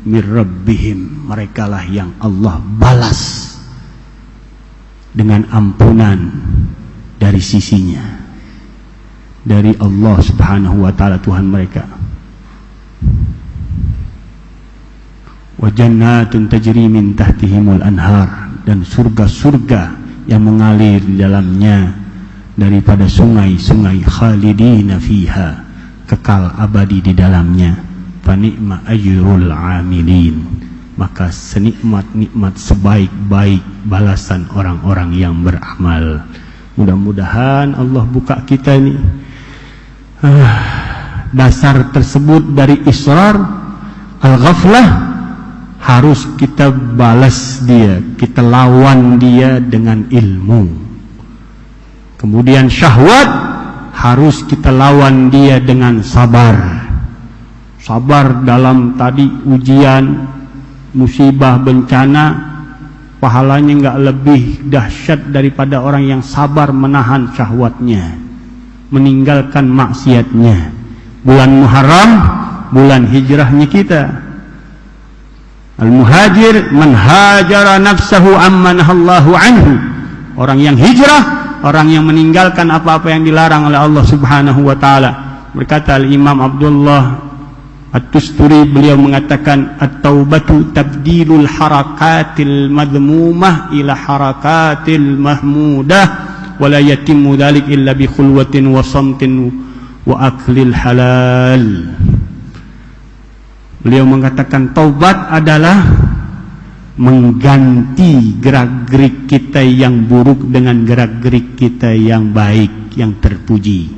mir rabbihim. Merekalah yang Allah balas dengan ampunan dari sisinya, dari Allah Subhanahu wa taala, Tuhan mereka. Wa jannatun tajri min tahtihimul anhar, dan surga-surga yang mengalir di dalamnya daripada sungai-sungai, khalidina fiha, kekal abadi di dalamnya. Fa ni'ma ajrul amilin, maka senikmat-nikmat sebaik-baik balasan orang-orang yang beramal. Mudah-mudahan Allah buka kita ini dasar tersebut dari israr, al-ghaflah, harus kita balas dia, kita lawan dia dengan ilmu. Kemudian syahwat harus kita lawan dia dengan sabar. Sabar dalam tadi ujian, musibah, bencana, pahalanya enggak lebih dahsyat daripada orang yang sabar menahan syahwatnya, meninggalkan maksiatnya. Bulan Muharram, bulan hijrahnya kita. Al-muhajir man hajara nafsahu amma nahallahu anhu. Orang yang hijrah, orang yang meninggalkan apa-apa yang dilarang oleh Allah Subhanahu wa taala. Berkata Al-Imam Abdullah At-Tusturi, beliau mengatakan at-taubatu tabdilul harakatil madmumah ila harakatil mahmudah, wa la yatimmu dzalik illa bi khulwatin wa samtin wa aklil halal. Beliau mengatakan taubat adalah mengganti gerak-gerik kita yang buruk dengan gerak-gerik kita yang baik, yang terpuji.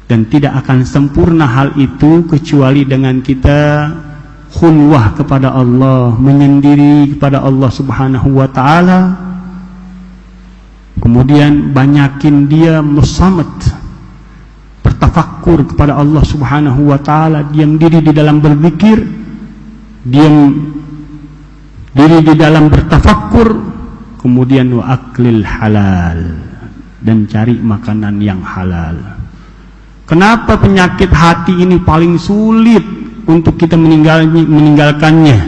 Dan tidak akan sempurna hal itu kecuali dengan kita khulwah kepada Allah, menyendiri kepada Allah Subhanahu wa taala. Kemudian banyakin dia musamat, bertafakkur kepada Allah Subhanahu wa taala, diam diri di dalam berzikir, diam diri di dalam bertafakkur, kemudian wa aklil halal, dan cari makanan yang halal. Kenapa penyakit hati ini paling sulit untuk kita meninggalkannya?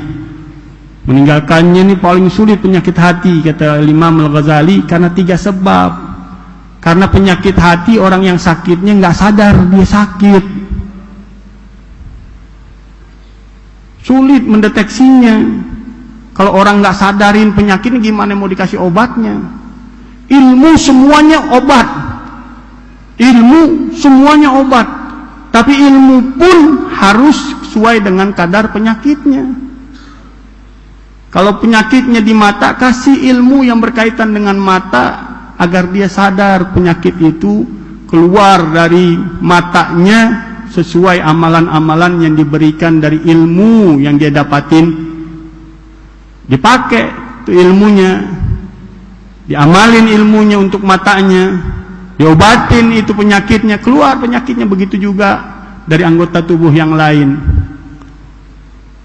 Meninggalkannya ini paling sulit penyakit hati, kata Imam Al-Ghazali, karena 3 sebab. Karena penyakit hati, orang yang sakitnya nggak sadar dia sakit, sulit mendeteksinya. Kalau orang nggak sadarin penyakitnya, gimana mau dikasih obatnya? Ilmu semuanya obat. Ilmu semuanya obat. Tapi ilmu pun harus sesuai dengan kadar penyakitnya. Kalau penyakitnya di mata, kasih ilmu yang berkaitan dengan mata agar dia sadar penyakit itu keluar dari matanya sesuai amalan-amalan yang diberikan dari ilmu yang dia dapatin. Dipakai itu ilmunya, diamalin ilmunya untuk matanya, diobatin itu penyakitnya, keluar penyakitnya. Begitu juga dari anggota tubuh yang lain.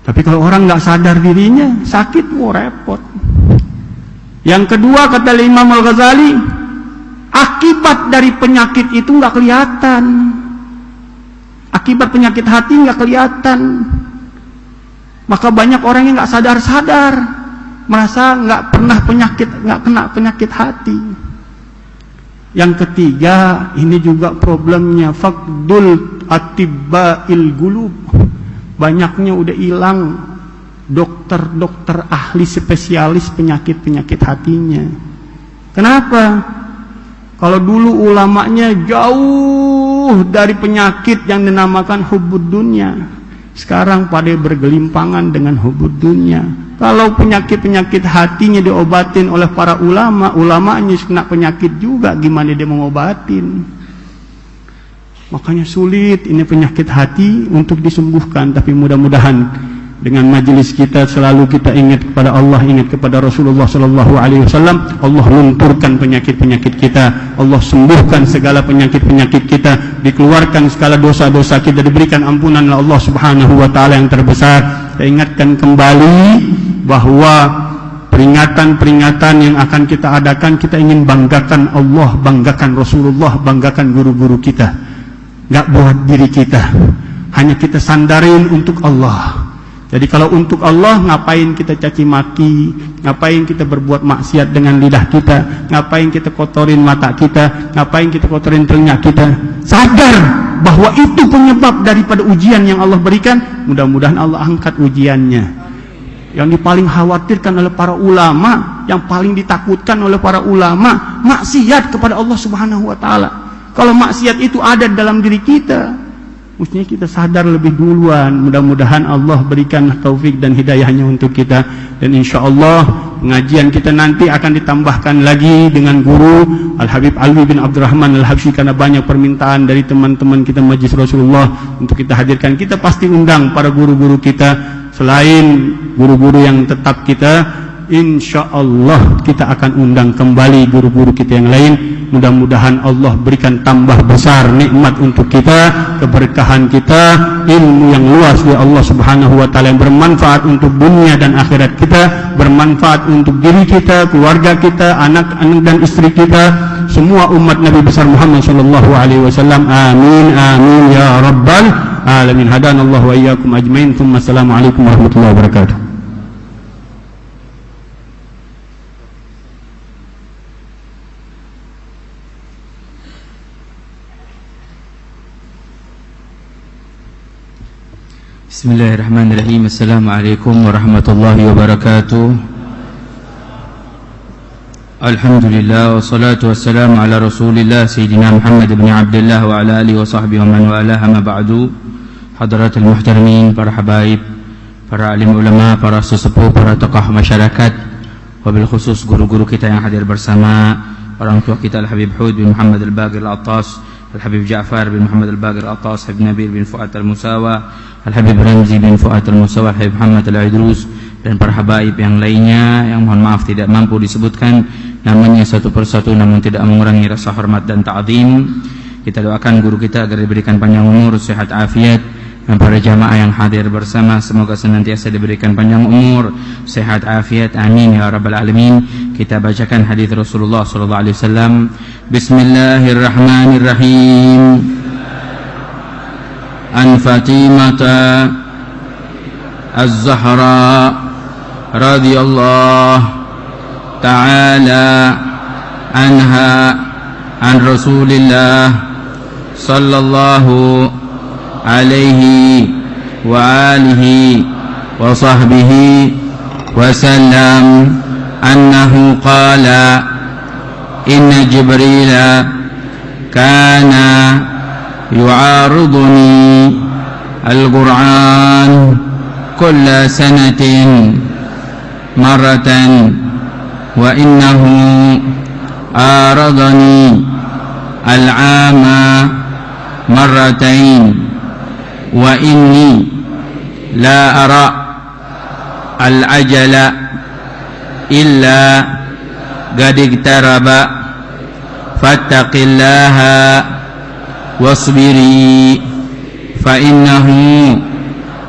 Tapi kalau orang nggak sadar dirinya, sakit, repot. Yang kedua, kata Imam Al-Ghazali, akibat dari penyakit itu nggak kelihatan. Akibat penyakit hati nggak kelihatan. Maka banyak orang yang nggak sadar-sadar, merasa nggak kena penyakit hati. Yang ketiga, ini juga problemnya, faqdul atibba'il gulub. Banyaknya udah hilang dokter-dokter ahli spesialis penyakit-penyakit hatinya. Kenapa? Kalau dulu ulamanya jauh dari penyakit yang dinamakan hubbud dunya, sekarang pada bergelimpangan dengan hubbud dunya. Kalau penyakit-penyakit hatinya diobatin oleh para ulama, ulamanya kena penyakit juga, gimana dia mau ngobatin? Makanya sulit ini penyakit hati untuk disembuhkan. Tapi mudah-mudahan dengan majelis kita selalu kita ingat kepada Allah, ingat kepada Rasulullah Sallallahu Alaihi Wasallam. Allah lunturkan penyakit-penyakit kita, Allah sembuhkan segala penyakit-penyakit kita, dikeluarkan segala dosa-dosa kita, diberikan ampunan oleh Allah Subhanahu Wa Taala yang terbesar. Kita ingatkan kembali bahwa peringatan-peringatan yang akan kita adakan, kita ingin banggakan Allah, banggakan Rasulullah, banggakan guru-guru kita. Gak buat diri kita, hanya kita sandarin untuk Allah. Jadi kalau untuk Allah, ngapain kita caci maki, ngapain kita berbuat maksiat dengan lidah kita, ngapain kita kotorin mata kita, ngapain kita kotorin telinga kita. Sadar bahwa itu penyebab daripada ujian yang Allah berikan. Mudah-mudahan Allah angkat ujiannya. Yang paling khawatirkan oleh para ulama, yang paling ditakutkan oleh para ulama, maksiat kepada Allah Subhanahu Wa Taala. Kalau maksiat itu ada dalam diri kita, mestinya kita sadar lebih duluan. Mudah-mudahan Allah berikan taufik dan hidayahnya untuk kita. Dan insya Allah pengajian kita nanti akan ditambahkan lagi dengan guru Al-Habib Alwi bin Abdurrahman Al-Habsyi, karena banyak permintaan dari teman-teman kita Majlis Rasulullah untuk kita hadirkan. Kita pasti undang para guru-guru kita, selain guru-guru yang tetap kita, insya Allah kita akan undang kembali guru-guru kita yang lain. Mudah-mudahan Allah berikan tambah besar nikmat untuk kita, keberkahan kita, ilmu yang luas dari Allah Subhanahu Wa Taala yang bermanfaat untuk dunia dan akhirat kita, bermanfaat untuk diri kita, keluarga kita, anak-anak dan istri kita, semua umat Nabi besar Muhammad Sallallahu Alaihi Wasallam. Amin amin ya rabbal alamin. Hadanallahu wa iyyakum ajmain. Assalamualaikum warahmatullahi wabarakatuh. Bismillahirrahmanirrahim. Assalamualaikum warahmatullahi wabarakatuh. Alhamdulillah, wassalatu wassalamu ala Rasulillah Sayyidina Muhammad ibn Abdullah wa ala alihi wa sahbihi wa man walaha, ma ba'du. Hadratul muhtarimin, para habaib, para alim ulama, para sesepuh, para tokoh masyarakat, wabil khusus guru-guru kita yang hadir bersama, orang tua kita Al-Habib Hud bin Muhammad Al-Baqir Al-Attas, Al-Habib Ja'far bin Muhammad Al-Baqir Al-Attas, Habib Nabil bin Fuad Al-Musawa, Al-Habib Ramzi bin Fuad Al-Musawa, Al-Habib Muhammad Al-Idrus, dan para habaib yang lainnya yang mohon maaf tidak mampu disebutkan namanya satu persatu, namun tidak mengurangi rasa hormat dan ta'zim. Kita doakan guru kita agar diberikan panjang umur, sehat afiat, dan para jamaah yang hadir bersama semoga senantiasa diberikan panjang umur, sehat afiat, amin ya rabbal alamin. Kita bacakan hadis Rasulullah sallallahu alaihi wasallam. Bismillahirrahmanirrahim. An Fatimata Az-Zahra radhiyallahu ta'ala anha an Rasulillah sallallahu alaihi wa alihi wa sahbihi وسلم أنه قال إن جبريل كان يعارضني القرآن كل سنة مرة وإنه عارضني العام مرتين وإني لا أرى الأجل إلا قد اقترب فاتق الله واصبري فإنه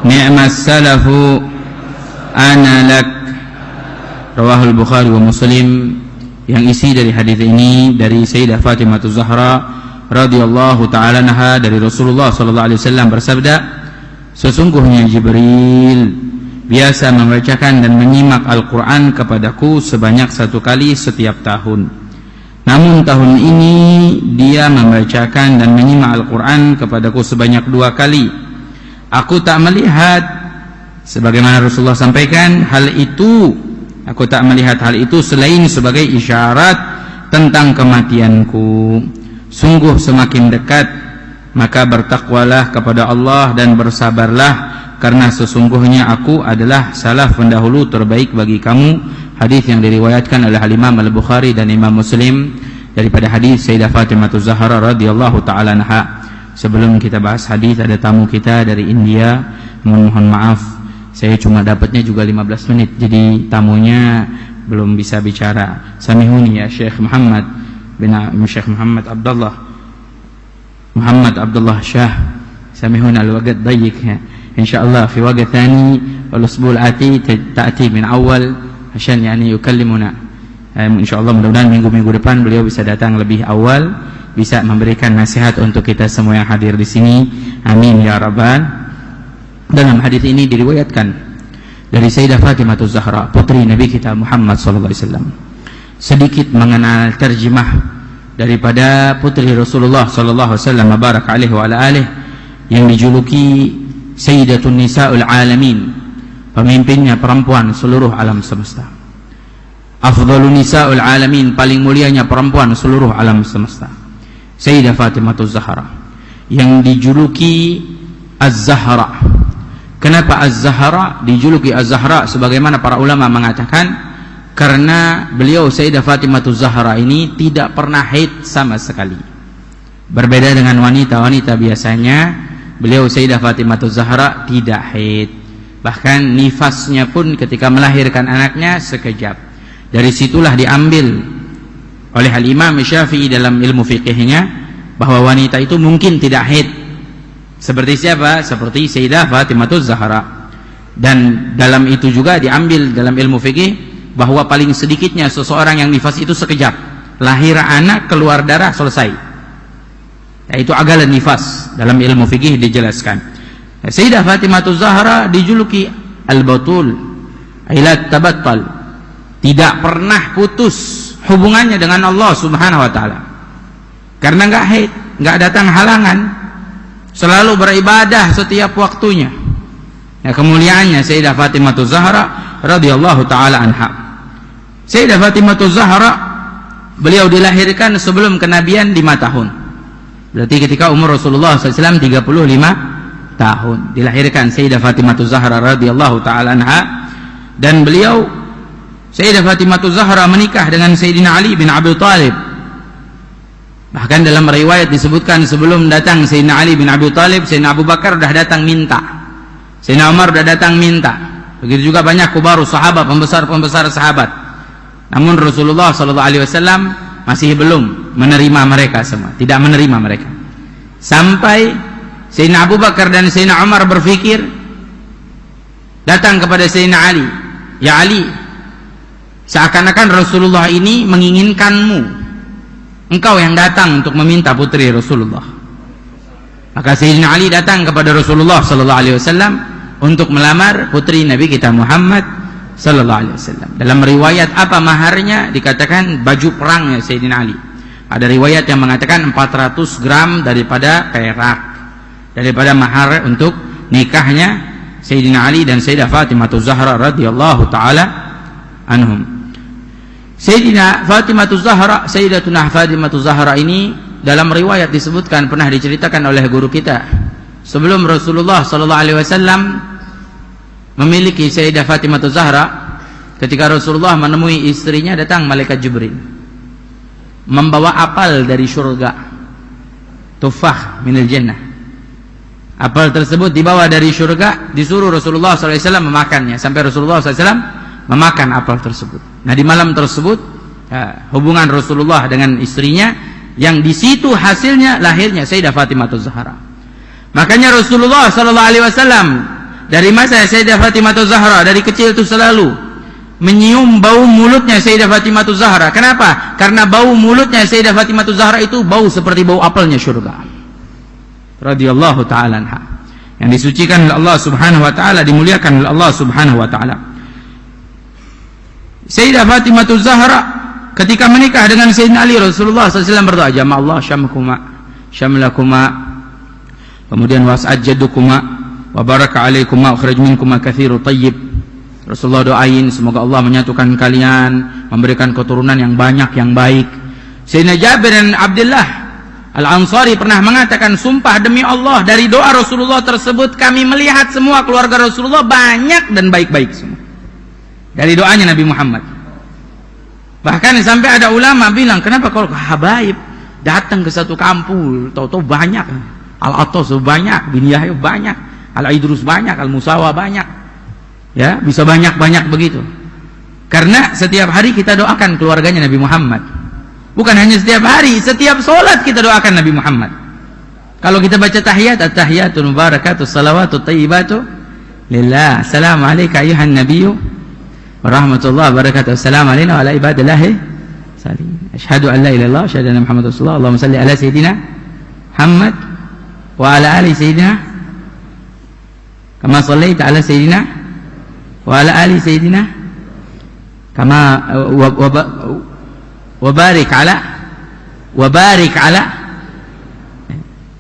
نعم السلف أنا لك. Rawahul Bukhari wa Muslim. Yang isi dari hadis ini dari Sayyidah Fatimah Zahra radhiyallahu taala anha dari Rasulullah sallallahu alaihi wasallam bersabda, sesungguhnya Jibril biasa membacakan dan menyimak Al-Quran kepadaku sebanyak 1 kali setiap tahun. Namun tahun ini dia membacakan dan menyimak Al-Quran kepadaku sebanyak 2 kali. Aku tak melihat, sebagaimana Rasulullah sampaikan, aku tak melihat hal itu selain sebagai isyarat tentang kematianku. Sungguh semakin dekat, maka bertakwalah kepada Allah dan bersabarlah, karena sesungguhnya aku adalah salaf pendahulu terbaik bagi kamu. Hadis yang diriwayatkan oleh Imam Al-Bukhari dan Imam Muslim daripada hadis Sayyidah Fatimah Zahra radhiyallahu taala anha. Sebelum kita bahas hadis, ada tamu kita dari India. Mohon maaf, saya cuma dapatnya juga 15 menit, jadi tamunya belum bisa bicara. Samihuni ya Syekh Muhammad bin Syekh Muhammad Abdullah Syah. Samihuni al-waqt dayyik ya. Insyaallah fi waqt thani wal usbu' al-ati ta'ti min awal عشان يعني يكلمنا. Insyaallah mudah-mudahan minggu-minggu depan beliau bisa datang lebih awal, bisa memberikan nasihat untuk kita semua yang hadir di sini. Amin ya rabbal. Dalam hadis ini diriwayatkan dari Sayyidah Fatimah Zahra, putri Nabi kita Muhammad sallallahu alaihi wasallam, sedikit mengenal terjemah daripada putri Rasulullah sallallahu alaihi wasallam barak alaihi wa ala alihi, yang dijuluki Sayyidatun Nisa'ul Alamin, pemimpinnya perempuan seluruh alam semesta. Afdhalun Nisa'ul Alamin, paling mulianya perempuan seluruh alam semesta, Sayyidah Fatimah Zahra, yang dijuluki Az-Zahra. Kenapa Az-Zahra dijuluki Az-Zahra? Sebagaimana para ulama mengatakan, karena beliau Sayyidah Fatimah Zahra ini tidak pernah haid sama sekali. Berbeda dengan wanita-wanita biasanya, beliau Sayyidah Fatimah Zahra tidak haid. Bahkan nifasnya pun ketika melahirkan anaknya sekejap. Dari situlah diambil oleh Al-Imam Syafi'i dalam ilmu fikihnya bahwa wanita itu mungkin tidak haid. Seperti siapa? Seperti Sayyidah Fatimah Zahra. Dan dalam itu juga diambil dalam ilmu fikih bahwa paling sedikitnya seseorang yang nifas itu sekejap. Lahir anak, keluar darah, selesai. Yaitu agalan nifas. Dalam ilmu fikih dijelaskan. Sayyidah Fatimah Zahra dijuluki Al-Batul, ailat tabattal, tidak pernah putus hubungannya dengan Allah Subhanahu wa taala. Karena enggak haid, enggak datang halangan, selalu beribadah setiap waktunya. Ya, kemuliaannya Sayyidah Fatimah Zahra radhiyallahu taala anha. Sayyidah Fatimah Zahra, beliau dilahirkan sebelum kenabian 5 tahun. Berarti ketika umur Rasulullah SAW 35 tahun dilahirkan Sayyidah Fatimah Zahra radhiyallahu taala anha. Dan beliau Sayyidah Fatimah Zahra menikah dengan Sayyidina Ali bin Abi Thalib. Bahkan dalam riwayat disebutkan sebelum datang Sayyidina Ali bin Abi Thalib, Sayyidina Abu Bakar sudah datang minta, Sayyidina Umar sudah datang minta. Begitu juga banyak kubarus sahabat, pembesar-pembesar sahabat. Namun Rasulullah SAW masih belum menerima mereka semua, tidak menerima mereka. Sampai Sayyidina Abu Bakar dan Sayyidina Umar berfikir, datang kepada Sayyidina Ali, ya Ali, seakan-akan Rasulullah ini menginginkanmu, engkau yang datang untuk meminta putri Rasulullah. Maka Sayyidina Ali datang kepada Rasulullah SAW untuk melamar putri Nabi kita Muhammad SAW. Dalam riwayat apa maharnya dikatakan baju perangnya Sayyidina Ali. Ada riwayat yang mengatakan 400 gram daripada perak, daripada mahar untuk nikahnya. Sayyidina Ali dan Sayyidah Fatimah Zahra radhiyallahu taala anhum. Sayyidina Fatimah Zahra, Sayyidatuna Fatimah Zahra ini dalam riwayat disebutkan pernah diceritakan oleh guru kita, sebelum Rasulullah sallallahu alaihi wasallam memiliki Sayyidah Fatimah Zahra, ketika Rasulullah menemui istrinya, datang malaikat Jibril membawa apel dari surga, tufah minal jannah. Apel tersebut dibawa dari surga, disuruh Rasulullah SAW memakannya, sampai Rasulullah SAW memakan apel tersebut. Nah, di malam tersebut hubungan Rasulullah dengan istrinya, yang di situ hasilnya lahirnya Sayyidah Fatimah Zahra. Makanya Rasulullah SAW dari masa Sayyidah Fatimah Zahra dari kecil itu selalu menyium bau mulutnya Sayyidah Fatimah Zahra. Kenapa? Karena bau mulutnya Sayyidah Fatimah Zahra itu bau seperti bau apelnya surga. Radhiyallahu ta'ala anha, yang disucikan oleh Allah Subhanahu wa ta'ala, dimuliakan oleh Allah Subhanahu wa ta'ala. Sayyidah Fatimah Zahra ketika menikah dengan Sayyidina Ali, Rasulullah SAW berdoa, jama'allah syamkuma syamlakuma, kemudian was'ajjadukuma wa baraka alaikuma ukhraj minkuma kathiru tayyib. Rasulullah doain semoga Allah menyatukan kalian, memberikan keturunan yang banyak yang baik. Sayyidina Jabir dan Abdullah Al-Ansari pernah mengatakan, sumpah demi Allah, dari doa Rasulullah tersebut kami melihat semua keluarga Rasulullah banyak dan baik-baik semua. Dari doanya Nabi Muhammad. Bahkan sampai ada ulama bilang, kenapa kalau habaib datang ke satu kampung, tahu-tahu banyak, Al-Atos banyak, bin Yahya banyak, Al-Idrus banyak, Al-Musawa banyak, ya bisa banyak-banyak begitu. Karena setiap hari kita doakan keluarganya Nabi Muhammad. Bukan hanya setiap hari, setiap sholat kita doakan Nabi Muhammad. Kalau kita baca tahiyat, at-tahiyatul mubarakatuh salawatut tayyibatu lillah, assalamu alayka ayuhan nabiyyu warahmatullahi wabarakatuh, assalamu alayna wa ala ibadillahi salim, asyhadu an la ilaha illallah, asyhadu anna muhammadar rasulullah, Allahumma salli ala sayyidina Muhammad wa ala ali sayyidina kama sallaita ala sayyidina wa ala ali sayyidina kama wabarik ala,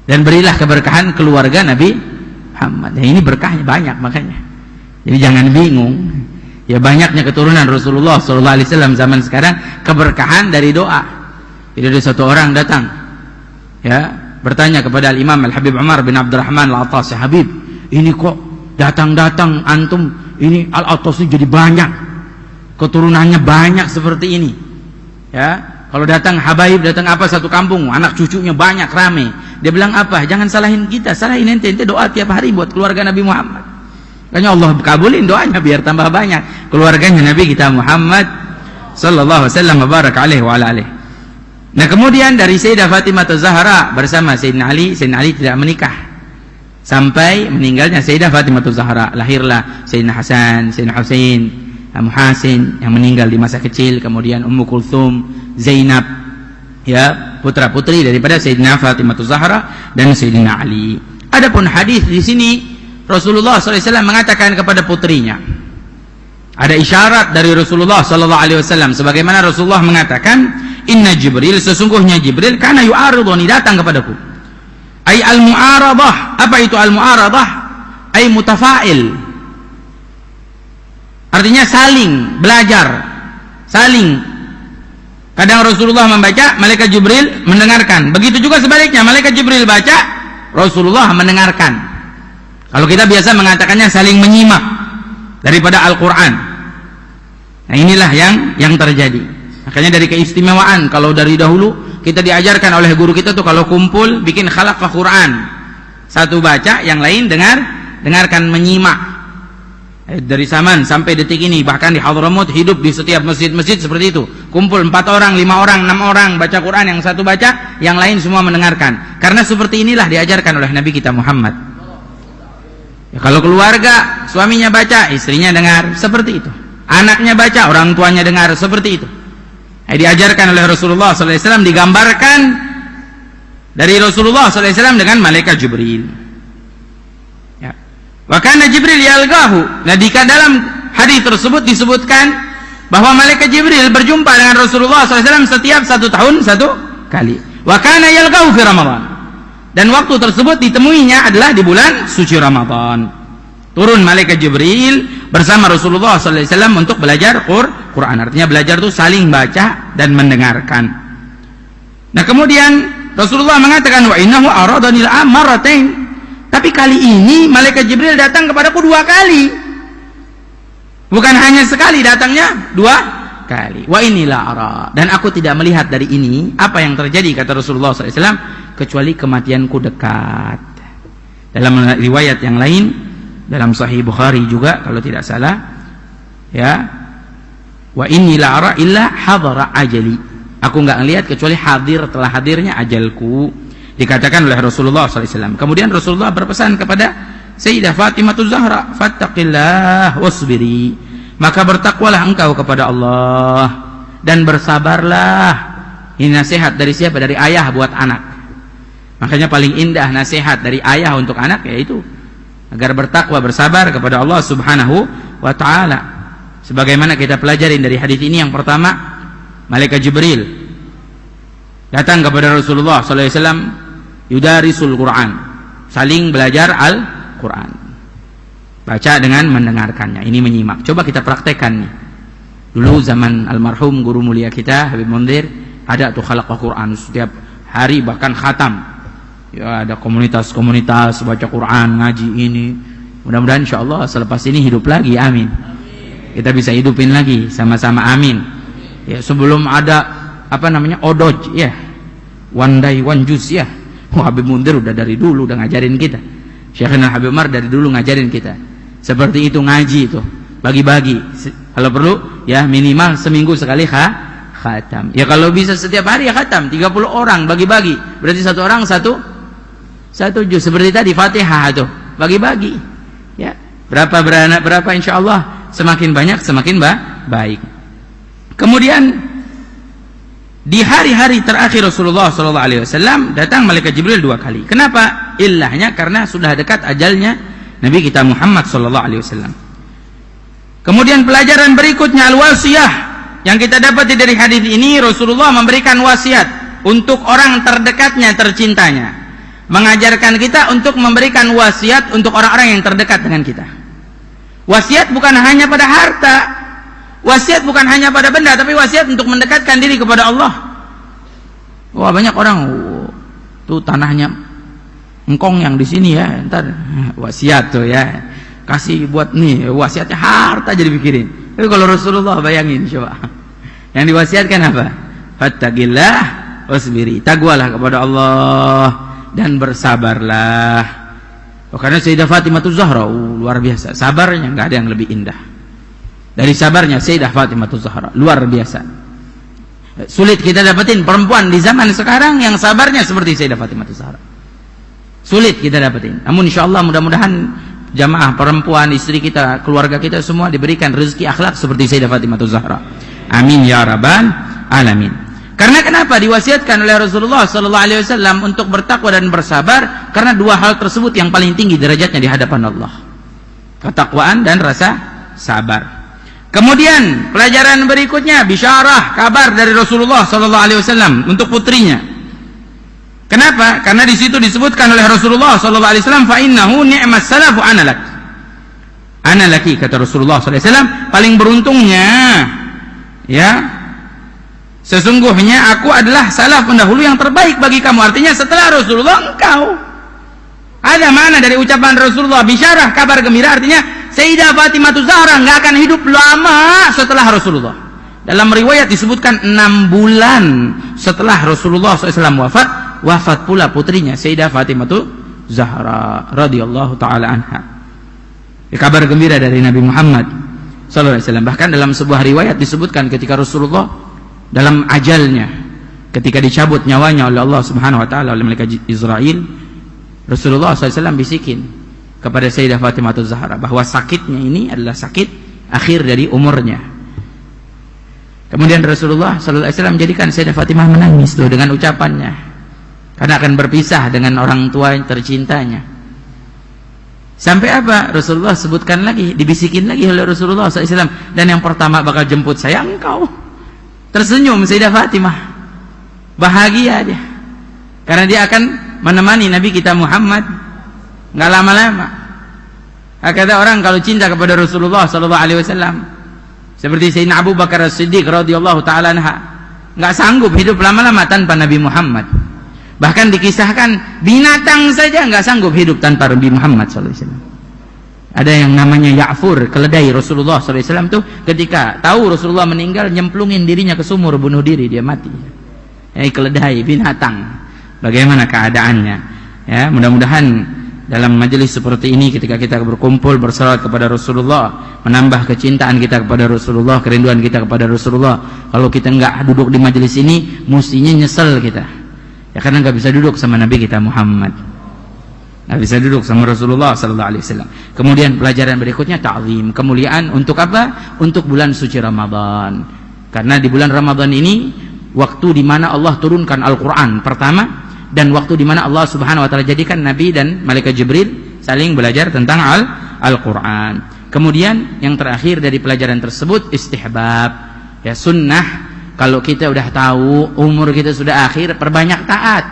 dan berilah keberkahan keluarga Nabi Muhammad. Nah, ini berkahnya banyak, makanya jadi jangan bingung ya, banyaknya keturunan Rasulullah SAW zaman sekarang keberkahan dari doa. Jadi ada satu orang datang ya, bertanya kepada Al-Imam Al-Habib Umar bin Abdurrahman Al-Atas, Habib, ini kok datang-datang antum ini Al-Atas jadi banyak, keturunannya banyak seperti ini ya. Kalau datang habaib, datang apa satu kampung, anak cucunya banyak, rame. Dia bilang apa? Jangan salahin kita, salahin ente doa tiap hari buat keluarga Nabi Muhammad. Makanya Allah kabulin doanya biar tambah banyak keluarganya Nabi kita Muhammad sallallahu alaihi wasallam, barak alaihi wa ala alihi. Nah, kemudian dari Sayyidah Fatimah Zahra bersama Sayyidina Ali, Sayyidina Ali tidak menikah sampai meninggalnya Sayyidah Fatimah Zahra. Lahirlah Sayyidina Hasan, Sayyidina Husain, Muhasin yang meninggal di masa kecil, kemudian Ummu Kulthum, Zainab, ya putra-putri daripada Sayyidina Fatimah Zahra dan Sayyidina Ali. Adapun hadis di sini Rasulullah SAW mengatakan kepada putrinya, ada isyarat dari Rasulullah SAW, sebagaimana Rasulullah mengatakan, Inna Jibril, sesungguhnya Jibril, karena yu'ariduni, datang kepadaku. Ay al-mu'aradah. Apa itu al-mu'aradah? Ay mutafa'il, artinya saling belajar, saling. Kadang Rasulullah membaca, malaikat Jibril mendengarkan. Begitu juga sebaliknya, malaikat Jibril baca, Rasulullah mendengarkan. Kalau kita biasa mengatakannya saling menyimak daripada Al-Quran. Nah, inilah yang terjadi. Makanya dari keistimewaan, kalau dari dahulu kita diajarkan oleh guru kita tuh, kalau kumpul bikin khalaqah Quran, satu baca, yang lain dengarkan, menyimak. Dari zaman sampai detik ini, bahkan di Hadramut, hidup di setiap masjid-masjid seperti itu. Kumpul 4 orang, 5 orang, 6 orang baca Quran, yang satu baca, yang lain semua mendengarkan. Karena seperti inilah diajarkan oleh Nabi kita Muhammad. Ya, kalau keluarga, suaminya baca, istrinya dengar, seperti itu. Anaknya baca, orang tuanya dengar, seperti itu. Diajarkan oleh Rasulullah SAW, digambarkan dari Rasulullah SAW dengan malaikat Jibril. Ya. Wa kana Jibril yalqahu. Nah, di dalam hadis tersebut disebutkan bahwa malaikat Jibril berjumpa dengan Rasulullah SAW setiap 1 tahun 1 kali. Wa kana yalqahu fi Ramadan. Dan waktu tersebut ditemuinya adalah di bulan suci Ramadan. Turun malaikat Jibril bersama Rasulullah SAW untuk belajar Quran. Artinya belajar itu saling baca dan mendengarkan. Nah kemudian Rasulullah mengatakan, wa innahu aradanil amaratain. Tapi kali ini malaikat Jibril datang kepadaku 2 kali. Bukan hanya sekali datangnya, 2 kali. Wa inilah ara. Dan aku tidak melihat dari ini apa yang terjadi, kata Rasulullah SAW, kecuali kematianku dekat. Dalam riwayat yang lain, dalam Sahih Bukhari juga kalau tidak salah, ya, wa inni la ara illa hadara ajali. Aku enggak ngelihat kecuali telah hadirnya ajalku, dikatakan oleh Rasulullah SAW. Kemudian Rasulullah berpesan kepada Sayyidah Fatimah Zahra, fattaqillah wasbiri, maka bertakwalah engkau kepada Allah dan bersabarlah. Ini nasihat dari siapa? Dari ayah buat anak. Makanya paling indah nasihat dari ayah untuk anak yaitu agar bertakwa, bersabar kepada Allah Subhanahu wa ta'ala. Sebagaimana kita pelajarin dari hadis ini, yang pertama, malaikat Jibril datang kepada Rasulullah SAW, yudarisul Quran, saling belajar Al-Quran, baca dengan mendengarkannya. Ini menyimak. Coba kita praktekkan nih. Dulu zaman almarhum guru mulia kita Habib Mundir, ada tuh khalaqah Quran setiap hari, bahkan khatam. Ya, ada komunitas-komunitas baca Quran, ngaji ini. Mudah-mudahan insyaallah selepas ini hidup lagi, amin. Kita bisa hidupin lagi sama-sama, amin. Ya, sebelum ada odoj ya, one day one juice ya. Habib Mundir udah dari dulu udah ngajarin kita. Syekhina Habib Umar dari dulu ngajarin kita. Seperti itu ngaji itu, bagi-bagi. Kalau perlu ya minimal seminggu sekali khatam. Ya kalau bisa setiap hari ya khatam, 30 orang bagi-bagi. Berarti satu orang satu juz, seperti tadi Fatihah itu bagi-bagi ya, berapa insyaallah semakin banyak semakin baik. Kemudian di hari-hari terakhir Rasulullah SAW datang malaikat Jibril 2 kali. Kenapa? Illahnya karena sudah dekat ajalnya Nabi kita Muhammad SAW. Kemudian pelajaran berikutnya al-wasiyah yang kita dapati dari hadis ini, Rasulullah memberikan wasiat untuk orang terdekatnya, tercintanya. Mengajarkan kita untuk memberikan wasiat untuk orang-orang yang terdekat dengan kita. Wasiat bukan hanya pada harta, wasiat bukan hanya pada benda, tapi wasiat untuk mendekatkan diri kepada Allah. Wah, banyak orang tuh tanahnya engkong yang di sini ya, ntar wasiat tuh ya, kasih buat nih, wasiatnya harta jadi pikirin. Tapi kalau Rasulullah bayangin coba, yang diwasiatkan apa? Fattaqillah wasbiri, takwalah kepada Allah dan bersabarlah. Karena Sayyidah Fatimah Zahra luar biasa sabarnya, nggak ada yang lebih indah dari sabarnya Sayyidah Fatimah Zahra, luar biasa. Sulit kita dapetin perempuan di zaman sekarang yang sabarnya seperti Sayyidah Fatimah Zahra, sulit kita dapetin. Namun insyaallah mudah-mudahan jamaah perempuan, istri kita, keluarga kita semua diberikan rezeki akhlak seperti Sayyidah Fatimah Zahra, amin ya rabbal alamin. Karena kenapa diwasiatkan oleh Rasulullah SAW untuk bertakwa dan bersabar? Karena 2 hal tersebut yang paling tinggi derajatnya di hadapan Allah, ketakwaan dan rasa sabar. Kemudian pelajaran berikutnya, bisyarah, kabar dari Rasulullah SAW untuk putrinya. Kenapa? Karena di situ disebutkan oleh Rasulullah SAW, fa innahu ni'mas salafu analak. Analaki, kata Rasulullah SAW, paling beruntungnya ya, sesungguhnya aku adalah salaf pendahulu yang terbaik bagi kamu. Artinya setelah Rasulullah engkau. Ada mana dari ucapan Rasulullah, bisyarah, kabar gembira, artinya Sayyidah Fatimah Zahra nggak akan hidup lama setelah Rasulullah. Dalam riwayat disebutkan 6 bulan setelah Rasulullah SAW wafat pula putrinya Sayyidah Fatimah Zahra radhiyallahu taala anha. Kabar gembira dari Nabi Muhammad SAW. Bahkan dalam sebuah riwayat disebutkan ketika Rasulullah dalam ajalnya, ketika dicabut nyawanya oleh Allah Subhanahu wa taala oleh malaikat Israel, Rasulullah SAW bisikin kepada Sayyidah Fatimah Zahra bahwa sakitnya ini adalah sakit akhir dari umurnya. Kemudian Rasulullah SAW menjadikan Sayyidah Fatimah menangis tuh dengan ucapannya, karena akan berpisah dengan orang tua yang tercintanya. Sampai apa? Rasulullah sebutkan lagi, dibisikin lagi oleh Rasulullah SAW, dan yang pertama bakal jemput saya engkau. Tersenyum Sayyidah Fatimah, bahagia dia, karena dia akan menemani Nabi kita Muhammad nggak lama-lama. Kata orang kalau cinta kepada Rasulullah sallallahu alaihi wasallam seperti Sayyidina Abu Bakar As-Siddiq radhiyallahu taala anha, enggak sanggup hidup lama-lama tanpa Nabi Muhammad. Bahkan dikisahkan binatang saja enggak sanggup hidup tanpa Nabi Muhammad sallallahu alaihi wasallam. Ada yang namanya Ya'fur, keledai Rasulullah sallallahu alaihi wasallam tuh ketika tahu Rasulullah meninggal nyemplungin dirinya ke sumur, bunuh diri, dia mati. Keledai, binatang. Bagaimana keadaannya? Ya, mudah-mudahan dalam majelis seperti ini ketika kita berkumpul bersalawat kepada Rasulullah, menambah kecintaan kita kepada Rasulullah, kerinduan kita kepada Rasulullah. Kalau kita enggak duduk di majelis ini, mestinya nyesel kita. Ya karena enggak bisa duduk sama Nabi kita Muhammad. Enggak bisa duduk sama Rasulullah sallallahu alaihi wasallam. Kemudian pelajaran berikutnya ta'zim, kemuliaan untuk apa? Untuk bulan suci Ramadan. Karena di bulan Ramadan ini waktu di mana Allah turunkan Al-Qur'an pertama, dan waktu di mana Allah Subhanahu wa taala jadikan Nabi dan malaikat Jibril saling belajar tentang Al-Qur'an. Kemudian yang terakhir dari pelajaran tersebut istihbab, ya sunnah. Kalau kita udah tahu umur kita sudah akhir, perbanyak taat.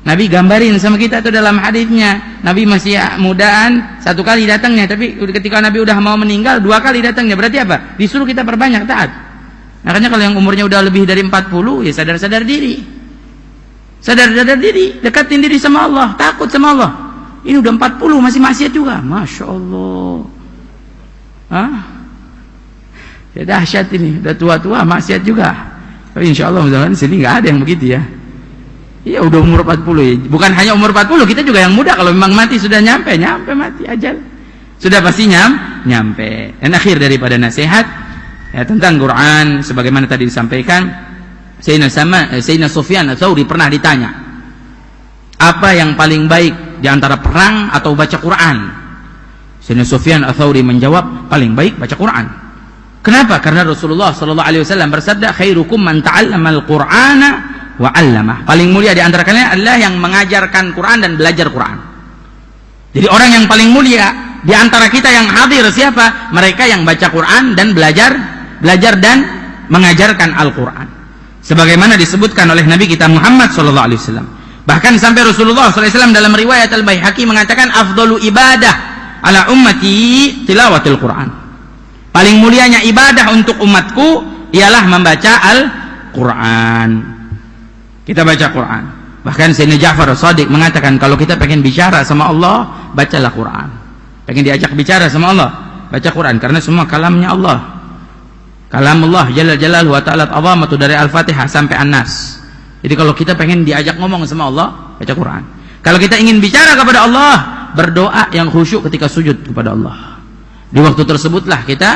Nabi gambarin sama kita tuh dalam hadisnya, Nabi masih mudaan 1 kali datangnya, tapi ketika Nabi udah mau meninggal 2 kali datangnya. Berarti apa? Disuruh kita perbanyak taat. Makanya kalau yang umurnya udah lebih dari 40, ya sadar-sadar diri. Sadar-sadar diri, dekatin diri sama Allah, takut sama Allah. Ini udah 40 masih maksiat juga. Masya Allah. Ya dahsyat ini, udah tua-tua maksiat juga. Tapi insya Allah mudah-mudahan sini nggak ada yang begitu ya. Iya udah umur 40 ya. Bukan hanya umur 40, kita juga yang muda. Kalau memang mati sudah nyampe mati ajal. Sudah pasti nyampe. Dan akhir daripada nasihat ya tentang Quran sebagaimana tadi disampaikan. Sayyidina Sufyan Ats-Tsauri pernah ditanya, apa yang paling baik di antara perang atau baca Quran? Sayyidina Sufyan Ats-Tsauri menjawab, paling baik baca Quran. Kenapa? Karena Rasulullah sallallahu alaihi wasallam bersabda, khairukum man ta'allamal Qur'ana wa 'allamah. Paling mulia di antara kalian adalah yang mengajarkan Quran dan belajar Quran. Jadi orang yang paling mulia di antara kita yang hadir siapa? Mereka yang baca Quran dan belajar dan mengajarkan Al-Quran. Sebagaimana disebutkan oleh Nabi kita Muhammad sallallahu alaihi wasallam. Bahkan sampai Rasulullah sallallahu alaihi wasallam dalam riwayat Al-Baihaqi mengatakan afdalu ibadah ala ummati tilawatul Quran. Paling mulianya ibadah untuk umatku ialah membaca Al-Quran. Kita baca Quran. Bahkan Sayyidina Ja'far As-Shadiq mengatakan kalau kita pengen bicara sama Allah, bacalah Quran. Pengen diajak bicara sama Allah, baca Quran, karena semua kalamnya Allah. Kalam Allah Jalla Jalaluhu wa ta'ala azamatu dari Al-Fatihah sampai An-Nas. Jadi kalau kita pengen diajak ngomong sama Allah, baca Quran. Kalau kita ingin bicara kepada Allah, berdoa yang khusyuk ketika sujud kepada Allah. Di waktu tersebutlah kita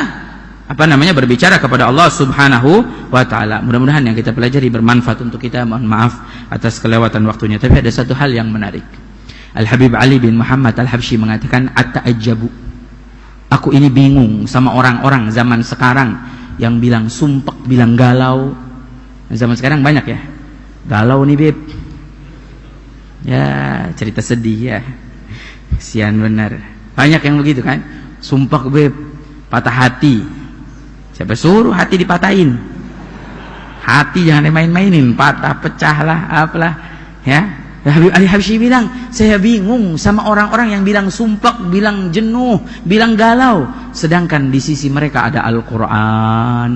berbicara kepada Allah Subhanahu wa ta'ala. Mudah-mudahan yang kita pelajari bermanfaat untuk kita. Mohon maaf atas kelewatan waktunya. Tapi ada satu hal yang menarik. Al-Habib Ali bin Muhammad Al-Habsyi mengatakan, at-ta'ajjabu, aku ini bingung sama orang-orang zaman sekarang yang bilang sumpek, bilang galau. Zaman sekarang banyak ya, galau nih beb, ya cerita sedih ya, kasihan benar. Banyak yang begitu kan, sumpek beb, patah hati. Siapa suruh hati dipatahin? Hati jangan dimain-mainin, patah, pecah lah, apalah ya. Habib Ali Habsyi bilang, saya bingung sama orang-orang yang bilang sumpek, bilang jenuh, bilang galau, sedangkan di sisi mereka ada Al-Quran.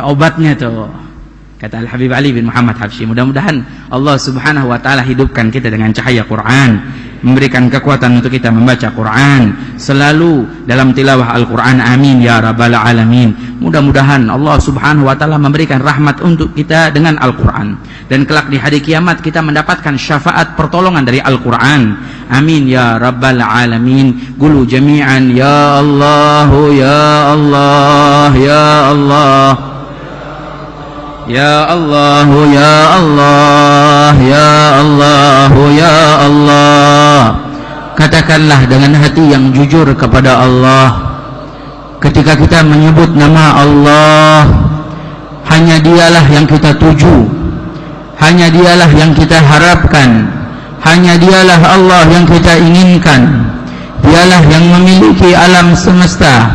Obatnya tuh, kata Al-Habib Ali bin Muhammad Habsyi. Mudah-mudahan Allah Subhanahu wa ta'ala hidupkan kita dengan cahaya Quran, memberikan kekuatan untuk kita membaca Quran, selalu dalam tilawah Al-Quran. Amin ya rabbal alamin. Mudah-mudahan Allah Subhanahu wa ta'ala memberikan rahmat untuk kita dengan Al-Quran, dan kelak di hari kiamat kita mendapatkan syafaat pertolongan dari Al-Quran. Amin ya rabbal alamin. Qulu jami'an ya Allah ya Allah ya Allah ya Allah ya Allah ya Allah ya Allah. Katakanlah dengan hati yang jujur kepada Allah. Ketika kita menyebut nama Allah, hanya dialah yang kita tuju, hanya dialah yang kita harapkan, hanya dialah Allah yang kita inginkan. Dialah yang memiliki alam semesta,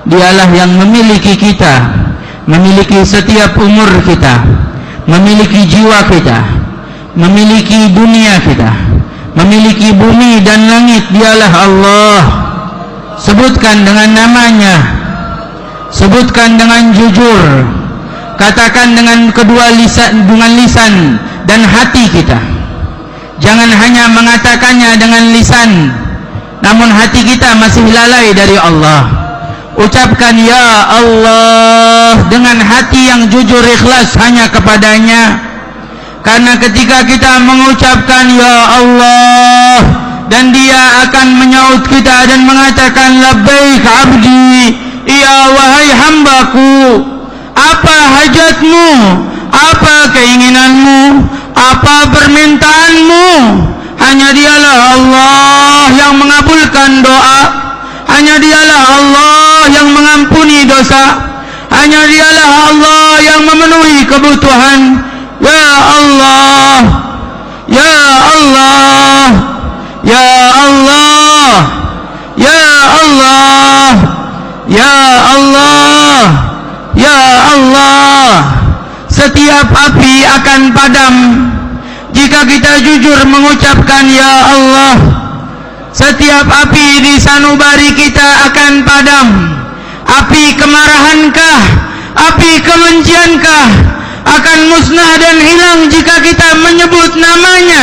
dialah yang memiliki kita, memiliki setiap umur kita, memiliki jiwa kita, memiliki dunia kita, memiliki bumi dan langit. Dialah Allah. sebutkan dengan namanya, sebutkan dengan jujur, katakan dengan kedua lisan, dengan lisan dan hati kita. Jangan hanya mengatakannya dengan lisan, namun hati kita masih lalai dari Allah. Ucapkan ya Allah dengan hati yang jujur ikhlas hanya kepadanya. Karena ketika kita mengucapkan ya Allah, dan dia akan menyaut kita dan mengatakan labbaik abdi, iya wahai hambaku, apa hajatmu, apa keinginanmu, apa permintaanmu? Hanya dialah Allah yang mengabulkan doa, hanya dialah Allah yang mengampuni dosa, hanya dialah Allah yang memenuhi kebutuhan. Ya Allah, ya Allah, ya Allah, ya Allah, ya Allah, ya Allah. Setiap api akan padam jika kita jujur mengucapkan ya Allah. Setiap api di sanubari kita akan padam. Api kemarahankah, api kebenciankah akan musnah dan hilang jika kita menyebut namanya.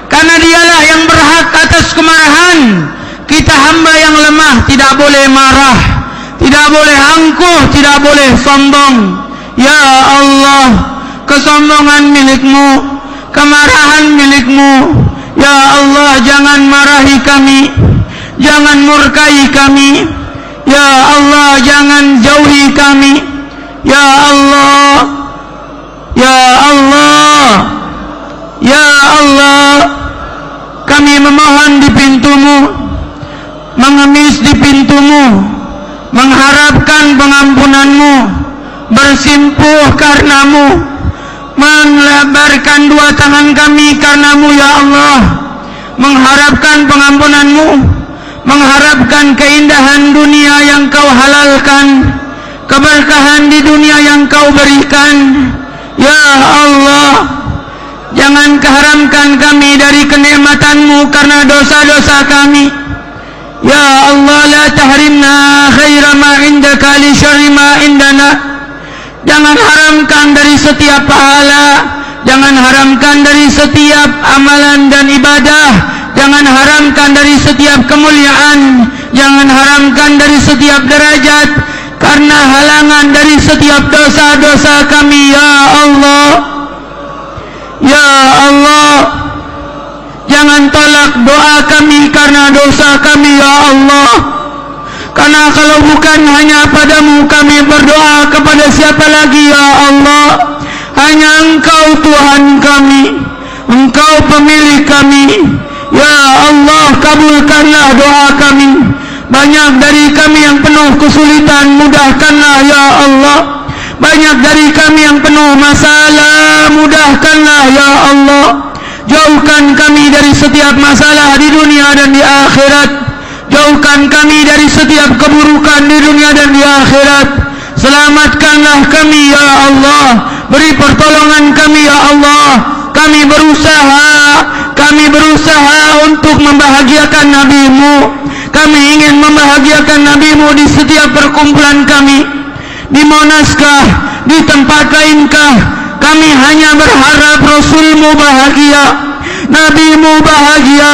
Karena dialah yang berhak atas kemarahan. Kita hamba yang lemah tidak boleh marah, tidak boleh angkuh, tidak boleh sombong. Ya Allah, kesombongan milikmu, kemarahan milikmu. Ya Allah, jangan marahi kami, jangan murkai kami. Ya Allah, jangan jauhi kami. Ya Allah, ya Allah, ya Allah, kami memohon di pintumu, mengemis di pintumu, mengharapkan pengampunanmu, bersimpuh karenamu, melebarkan dua tangan kami karenamu ya Allah, mengharapkan pengampunanmu, mengharapkan keindahan dunia yang kau halalkan, keberkahan di dunia yang kau berikan. Ya Allah, jangan keharamkan kami dari kenikmatanmu karena dosa-dosa kami. Ya Allah, la tahrimna khaira ma indaka li syarri ma indana. Jangan haramkan dari setiap pahala, jangan haramkan dari setiap amalan dan ibadah, jangan haramkan dari setiap kemuliaan, jangan haramkan dari setiap derajat, karena halangan dari setiap dosa-dosa kami. Ya Allah, ya Allah, jangan tolak doa kami karena dosa kami ya Allah. Karena kalau bukan hanya padamu kami berdoa, kepada siapa lagi ya Allah? Hanya Engkau Tuhan kami, Engkau pemilik kami. Ya Allah, kabulkanlah doa kami. Banyak dari kami yang penuh kesulitan, mudahkanlah ya Allah. Banyak dari kami yang penuh masalah, mudahkanlah ya Allah. Jauhkan kami dari setiap masalah di dunia dan di akhirat. Jauhkan kami dari setiap keburukan di dunia dan di akhirat. Selamatkanlah kami ya Allah. Beri pertolongan kami ya Allah. Kami berusaha untuk membahagiakan Nabi-Mu. Kami ingin membahagiakan Nabi-Mu di setiap perkumpulan kami. Di Monaskah, di tempat lainkah, kami hanya berharap Rasul-Mu bahagia, Nabi-Mu bahagia,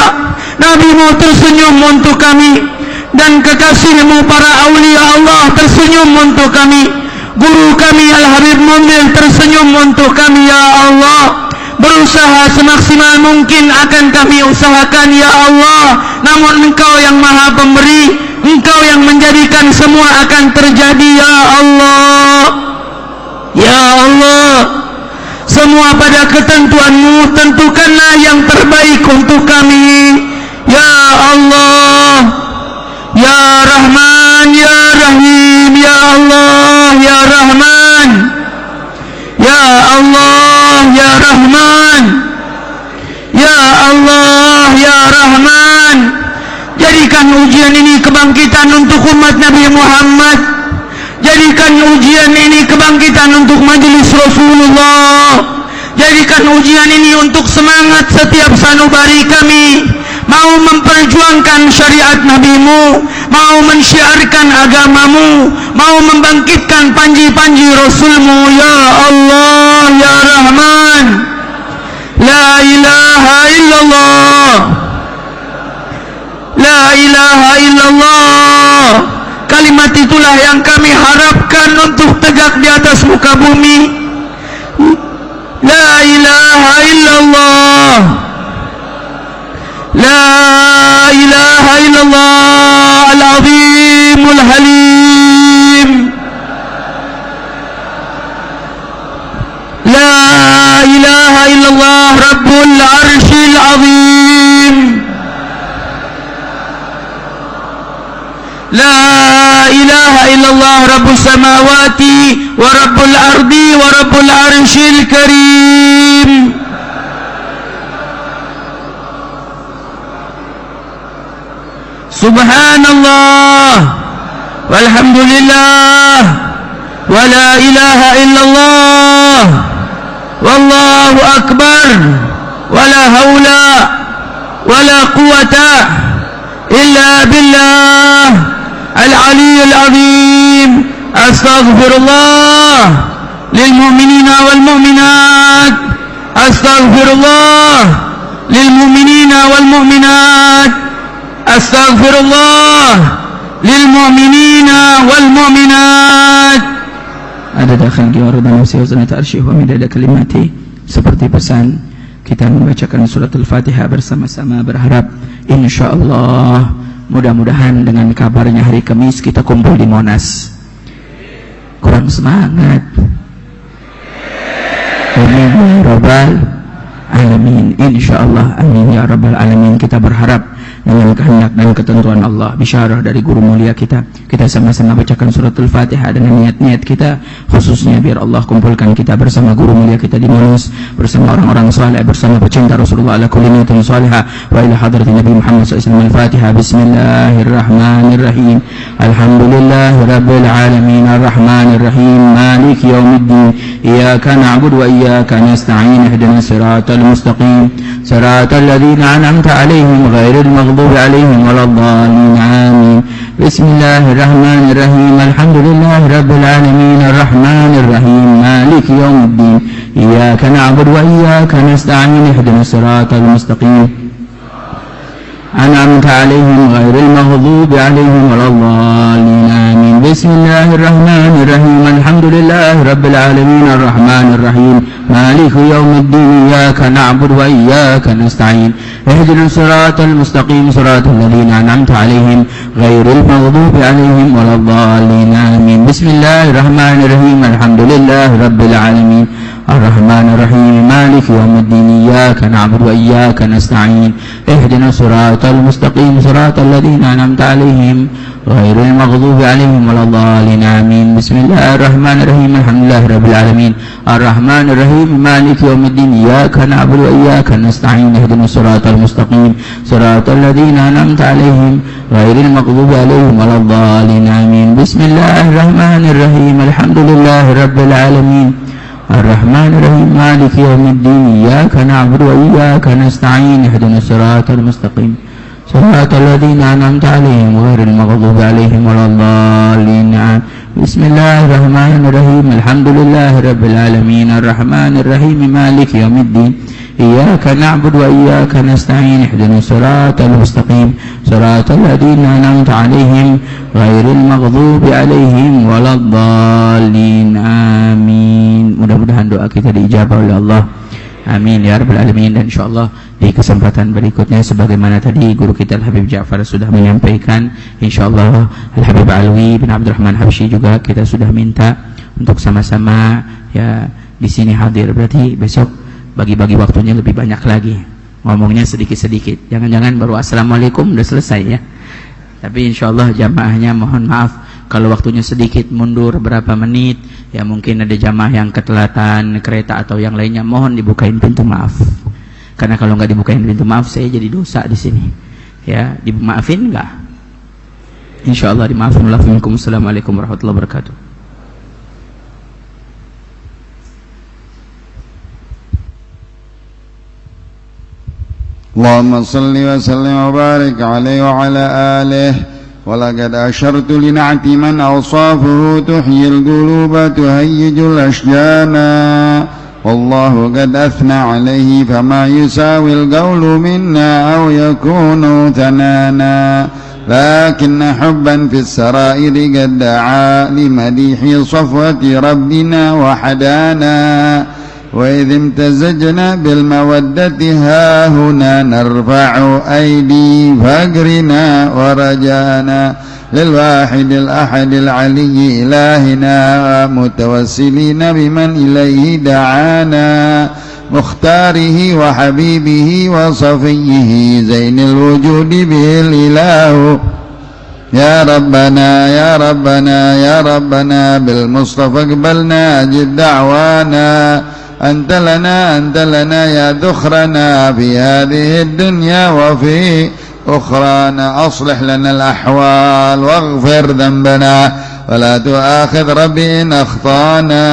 Nabi-Mu tersenyum untuk kami, dan kekasih-Mu para awliya Allah tersenyum untuk kami. Guru kami Al-Habib Mundhir tersenyum untuk kami ya Allah. Berusaha semaksimal mungkin akan kami usahakan ya Allah. Namun Engkau yang maha pemberi, Engkau yang menjadikan semua akan terjadi ya Allah. Ya Allah, semua pada ketentuan-Mu, tentukanlah yang terbaik untuk kami ya Allah. Ya Rahman, ya Rahim, ya Allah, ya Rahman, ya Allah, ya Rahman, ya Allah, ya Rahman. Jadikan ujian ini kebangkitan untuk umat Nabi Muhammad. Jadikan ujian ini kebangkitan untuk majelis Rasulullah. Jadikan ujian ini untuk semangat setiap sanubari kami, mau memperjuangkan syariat Nabi-Mu, mau mensyiarkan agamamu, mau membangkitkan panji-panji Rasulmu. Ya Allah, Ya Rahman, La ilaha illallah, La ilaha illallah. Kalimat itulah yang kami harapkan untuk tegak di atas muka bumi. La ilaha illallah, La ilaha illallah al-azimul halim, La ilaha illallah rabbul arshil azim, La ilaha illallah rabbus samawati wa rabbul ardi wa rabbul arshil karim. Subhanallah walhamdulillah wa la ilaha illallah wallahu akbar wa la hawla wa la quwata illa billah al-aliyyil azim. Astaghfirullah lil mu'minina wal mu'minat, astaghfirullah lil mu'minina wal mu'minat, astaghfirullah lil mu'minina wal mu'minat. Ada dakhil diwardan wasi'u zanat arsyih wa midada kalimati. Seperti pesan, kita membacakan surat Al-Fatihah bersama-sama, berharap insyaallah mudah-mudahan dengan kabarnya hari Kamis kita kumpul di Monas. Kurang semangat. Amin ya rabbal alamin. Insyaallah amin ya rabbal alamin. Kita berharap dengan kehendak dan ketentuan Allah, bisyarah dari guru mulia kita sama-sama bacakan surat Al-Fatihah dengan niat-niat kita, khususnya biar Allah kumpulkan kita bersama guru mulia kita di Monas, bersama orang-orang saleh, bersama pecinta Rasulullah ala kulli niyatin salihah, wa ila hadratin Nabi Muhammad SAW. Al-Fatihah. Bismillahirrahmanirrahim. Alhamdulillahi rabbil alamin, arrahmanirrahim, maliki yaumiddin, iyyaka na'budu wa iyyaka nasta'in, ihdinas siratal mustaqim, siratal ladzina an'amta 'alaihim ghairil maghdubi 'alaihim waladdallin. Amin. Bismillahirrahmanirrahim. Alhamdulillahi rabbil alamin, arrahmanirrahim, maliki yaumiddin, iyyaka na'budu wa iyyaka nasta'in, ihdinas siratal mustaqim, an'amta 'alaihim ghairil maghdubi 'alaihim waladdallin. Amin. Bismillahirrahmanirrahim. Alhamdulillahi rabbil alamin, arrahmanirrahim, maliki yaumiddin, iyyaka na'budu wa iyyaka nasta'in, ihdinas siratal mustaqim, siratal ladzina an'amta 'alaihim ghairil maghdubi 'alaihim waladdallin. Amin. Bismillahirrahmanirrahim. Alhamdulillahi rabbil alamin, arrahmanirrahim, maliki yaumiddin, iyyaka na'budu wa iyyaka nasta'in, ihdinas siratal mustaqim, siratal ladzina an'amta 'alaihim ghairil maghdubi 'alaihim waladdallin. Amin. Bismillahirrahmanirrahim. Alhamdulillahi rabbil alamin, arrahmanirrahim, maliki yaumiddin, iyyaka na'budu wa iyyaka nasta'in, ihdinas siratal mustaqim, siratal ladzina an'amta 'alaihim ghairil maghdubi 'alaihim waladdallin. Amin. Bismillahirrahmanirrahim. Alhamdulillahi rabbil alamin, arrahmanirrahim, maliki yaumiddin, iyyaka na'budu wa iyyaka nasta'in, ihdinas siratal mustaqim, siratal ladzina an'amta 'alaihim ghairil maghdubi 'alaihim waladdallin. Bismillahirrahmanirrahim. Alhamdulillahi rabbil alamin, arrahmanirrahim, maliki yaumiddin, iyyaka na'budu wa iyyaka nasta'in, ihdinas siratal mustaqim, siratal ladzina an'amta 'alaihim ghairil maghdubi 'alaihim waladdallin. Amin. Mudah-mudahan doa kita diijabah oleh Allah. Amin ya rabbal alamin. Dan insyaallah di kesempatan berikutnya, sebagaimana tadi guru kita Al-Habib Ja'far sudah menyampaikan, insyaallah Al-Habib Alwi bin Abdurrahman Habsyi juga kita sudah minta untuk sama-sama ya di sini hadir. Berarti besok bagi-bagi waktunya lebih banyak lagi, ngomongnya sedikit-sedikit, jangan-jangan baru assalamualaikum udah selesai ya. Tapi insyaallah jamaahnya mohon maaf kalau waktunya sedikit mundur berapa menit, ya mungkin ada jamaah yang ketelatan kereta atau yang lainnya, mohon dibukain pintu maaf. Karena kalau nggak dibukain pintu maaf, saya jadi dosa di sini. Ya, dimaafin nggak? Insyaallah dimaafin. Assalamualaikum warahmatullahi wabarakatuh. Allahumma salli wa sallim wa barik alaihi wa ala alihi ولقد أشرت لنعت من أوصافه تحيي القلوب تهيج الأشجان والله قد أثنى عليه فما يساوي القول منا أو يكون ثنانا لكن حبا في السرائر قد دعا لمديح صفوة ربنا وحدانا وإذ امتزجنا بالمودة ها هنا نرفع أيدي فقرنا ورجانا للواحد الأحد العلي إلهنا متوسلين بمن إليه دعانا مختاره وحبيبه وصفيه زين الوجود به الإله يا ربنا يا ربنا يا ربنا بالمصطفى اقبلنا أجب دعوانا أنت لنا يا ذخرنا في هذه الدنيا وفي أخرانا أصلح لنا الأحوال واغفر ذنبنا ولا تؤاخذ ربي إن أخطأنا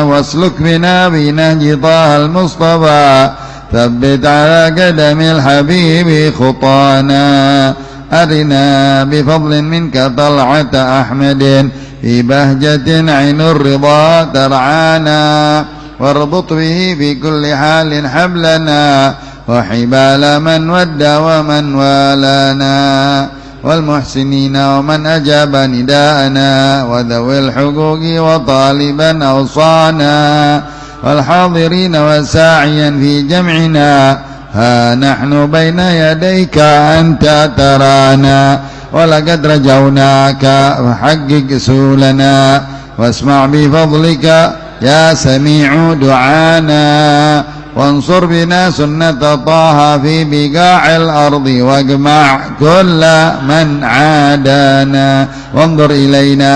واسلك بنا بنهج طه المصطفى ثبت على قدم الحبيب خطانا أرنا بفضل منك طلعة أحمد في بهجة عين الرضا ترعانا واربط به في كل حال حبلنا وحبال من ود ومن والانا والمحسنين ومن أجاب نداءنا وذوي الحقوق وطالبا أوصانا والحاضرين وساعيا في جمعنا ها نحن بين يديك أنت ترانا ولقد رجوناك فحقق سولنا واسمع بفضلك يا سميع دعانا وانصر بنا سنة طه في بقاع الأرض واجمع كل من عادانا وانظر إلينا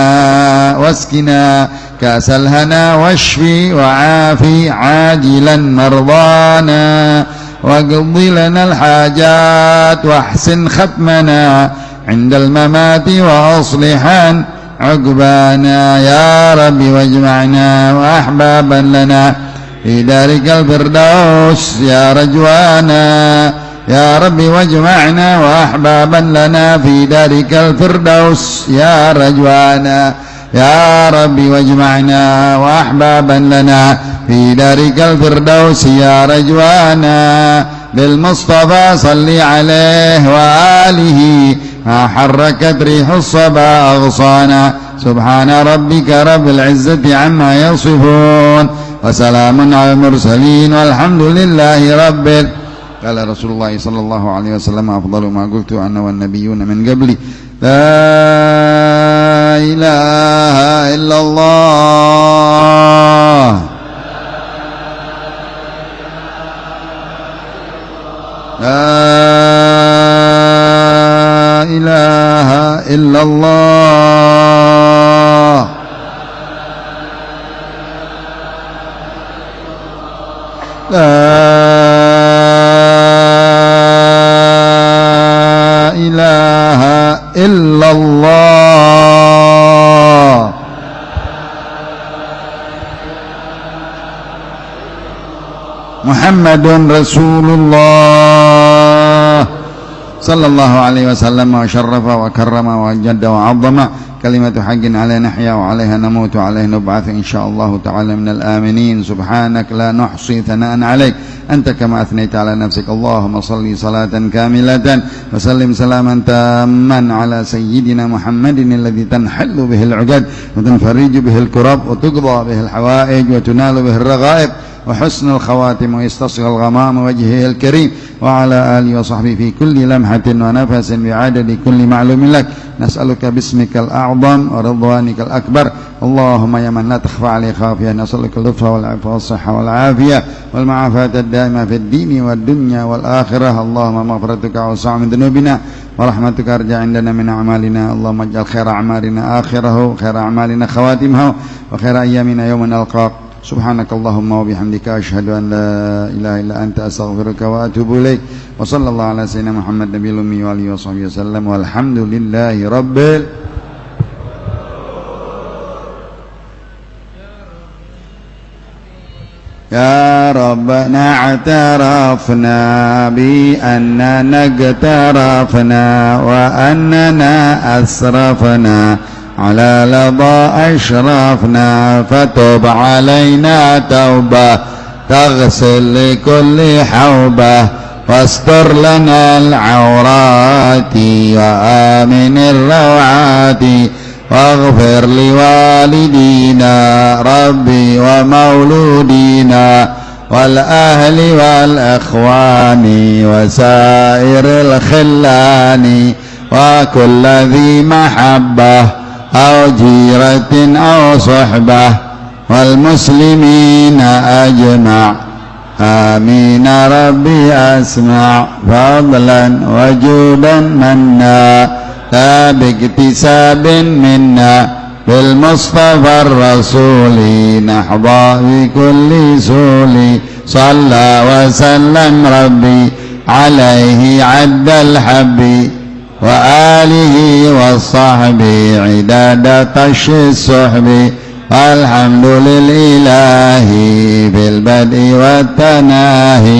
واسقنا كأس الهنا واشفي وعافي عاجلا مرضانا واقض لنا الحاجات واحسن ختمنا عند الممات وأصلحا عقبانا يا رب واجمعنا وأحبابا لنا في دارك الفردوس يا رجوانا يا رب واجمعنا وأحبابا لنا في دارك الفردوس يا رجوانا يا رب واجمعنا وأحبابا لنا في دارك الفردوس يا رجوانا بالمصطفى صل عليه وآله ما حركت ريح الصبا أغصانا سبحان ربك رب العزة عما يصفون وسلام على المرسلين والحمد لله رب قال رسول الله صلى الله عليه وسلم أفضل ما قلت أنا والنبيون من قبلي لا إله إلا الله لا إله إلا الله لا إله إلا الله محمد رسول الله صلى الله عليه وسلم وشرف وكرم وجد وعظم كلمة حق على نحيا وعليها نموت وعليها نبعث إن شاء الله تعالى من الآمنين سبحانك لا نحصي ثناء عليك أنت كما أثنيت على نفسك اللهم صل صلاة كاملة وسلم سلاما تاما على سيدنا محمد الذي تنحل به العقد وتنفرج به الكرب وتقضى به الحوائج وتنال به الرغائب وحسن الخواتم ويستصغى الغمام وجهه الكريم وعلى آله وصحبه في كل لمحة ونفس بعدد كل معلوم لك نسألك باسمك الأعظم ورضوانك الأكبر اللهم يا من لا تخفى عليه خافية نسألك اللطف والعفو والصحة والعافية والمعافاة الدائمة في الدين والدنيا والآخرة اللهم مغفرتك أوسع من ذنوبنا ورحمتك أرجى عندنا من أعمالنا اللهم اجعل خير أعمالنا آخره خير أعمالنا خواتمه وخير أيامنا يوم نلقاك سبحانك اللهم وبحمدك أشهد أن لا إله إلا أنت أستغفرك وأتوب إليك وصلى الله على سيدنا محمد النبي الأمي وآله وصحبه وسلم والحمد لله رب يا ربنا اعترفنا بأننا اقترفنا وأننا أسرفنا على لظى أشرفنا فتب علينا توبة تغسل لكل حوبة واستر لنا العورات وآمن الروعات واغفر لوالدينا ربي ومولودينا والأهل والأخوان وسائر الخلان وكل ذي محبة أو جيرة أو صحبة والمسلمين أجمع آمين ربي أسمع فضلا وجودا منا لا باكتساب منا بالمصطفى الرسول نحظى بكل سول صلى وسلم ربي عليه عد الحب وآله والصحب عداد طش السحب والحمد لله بالبدء والتناهي.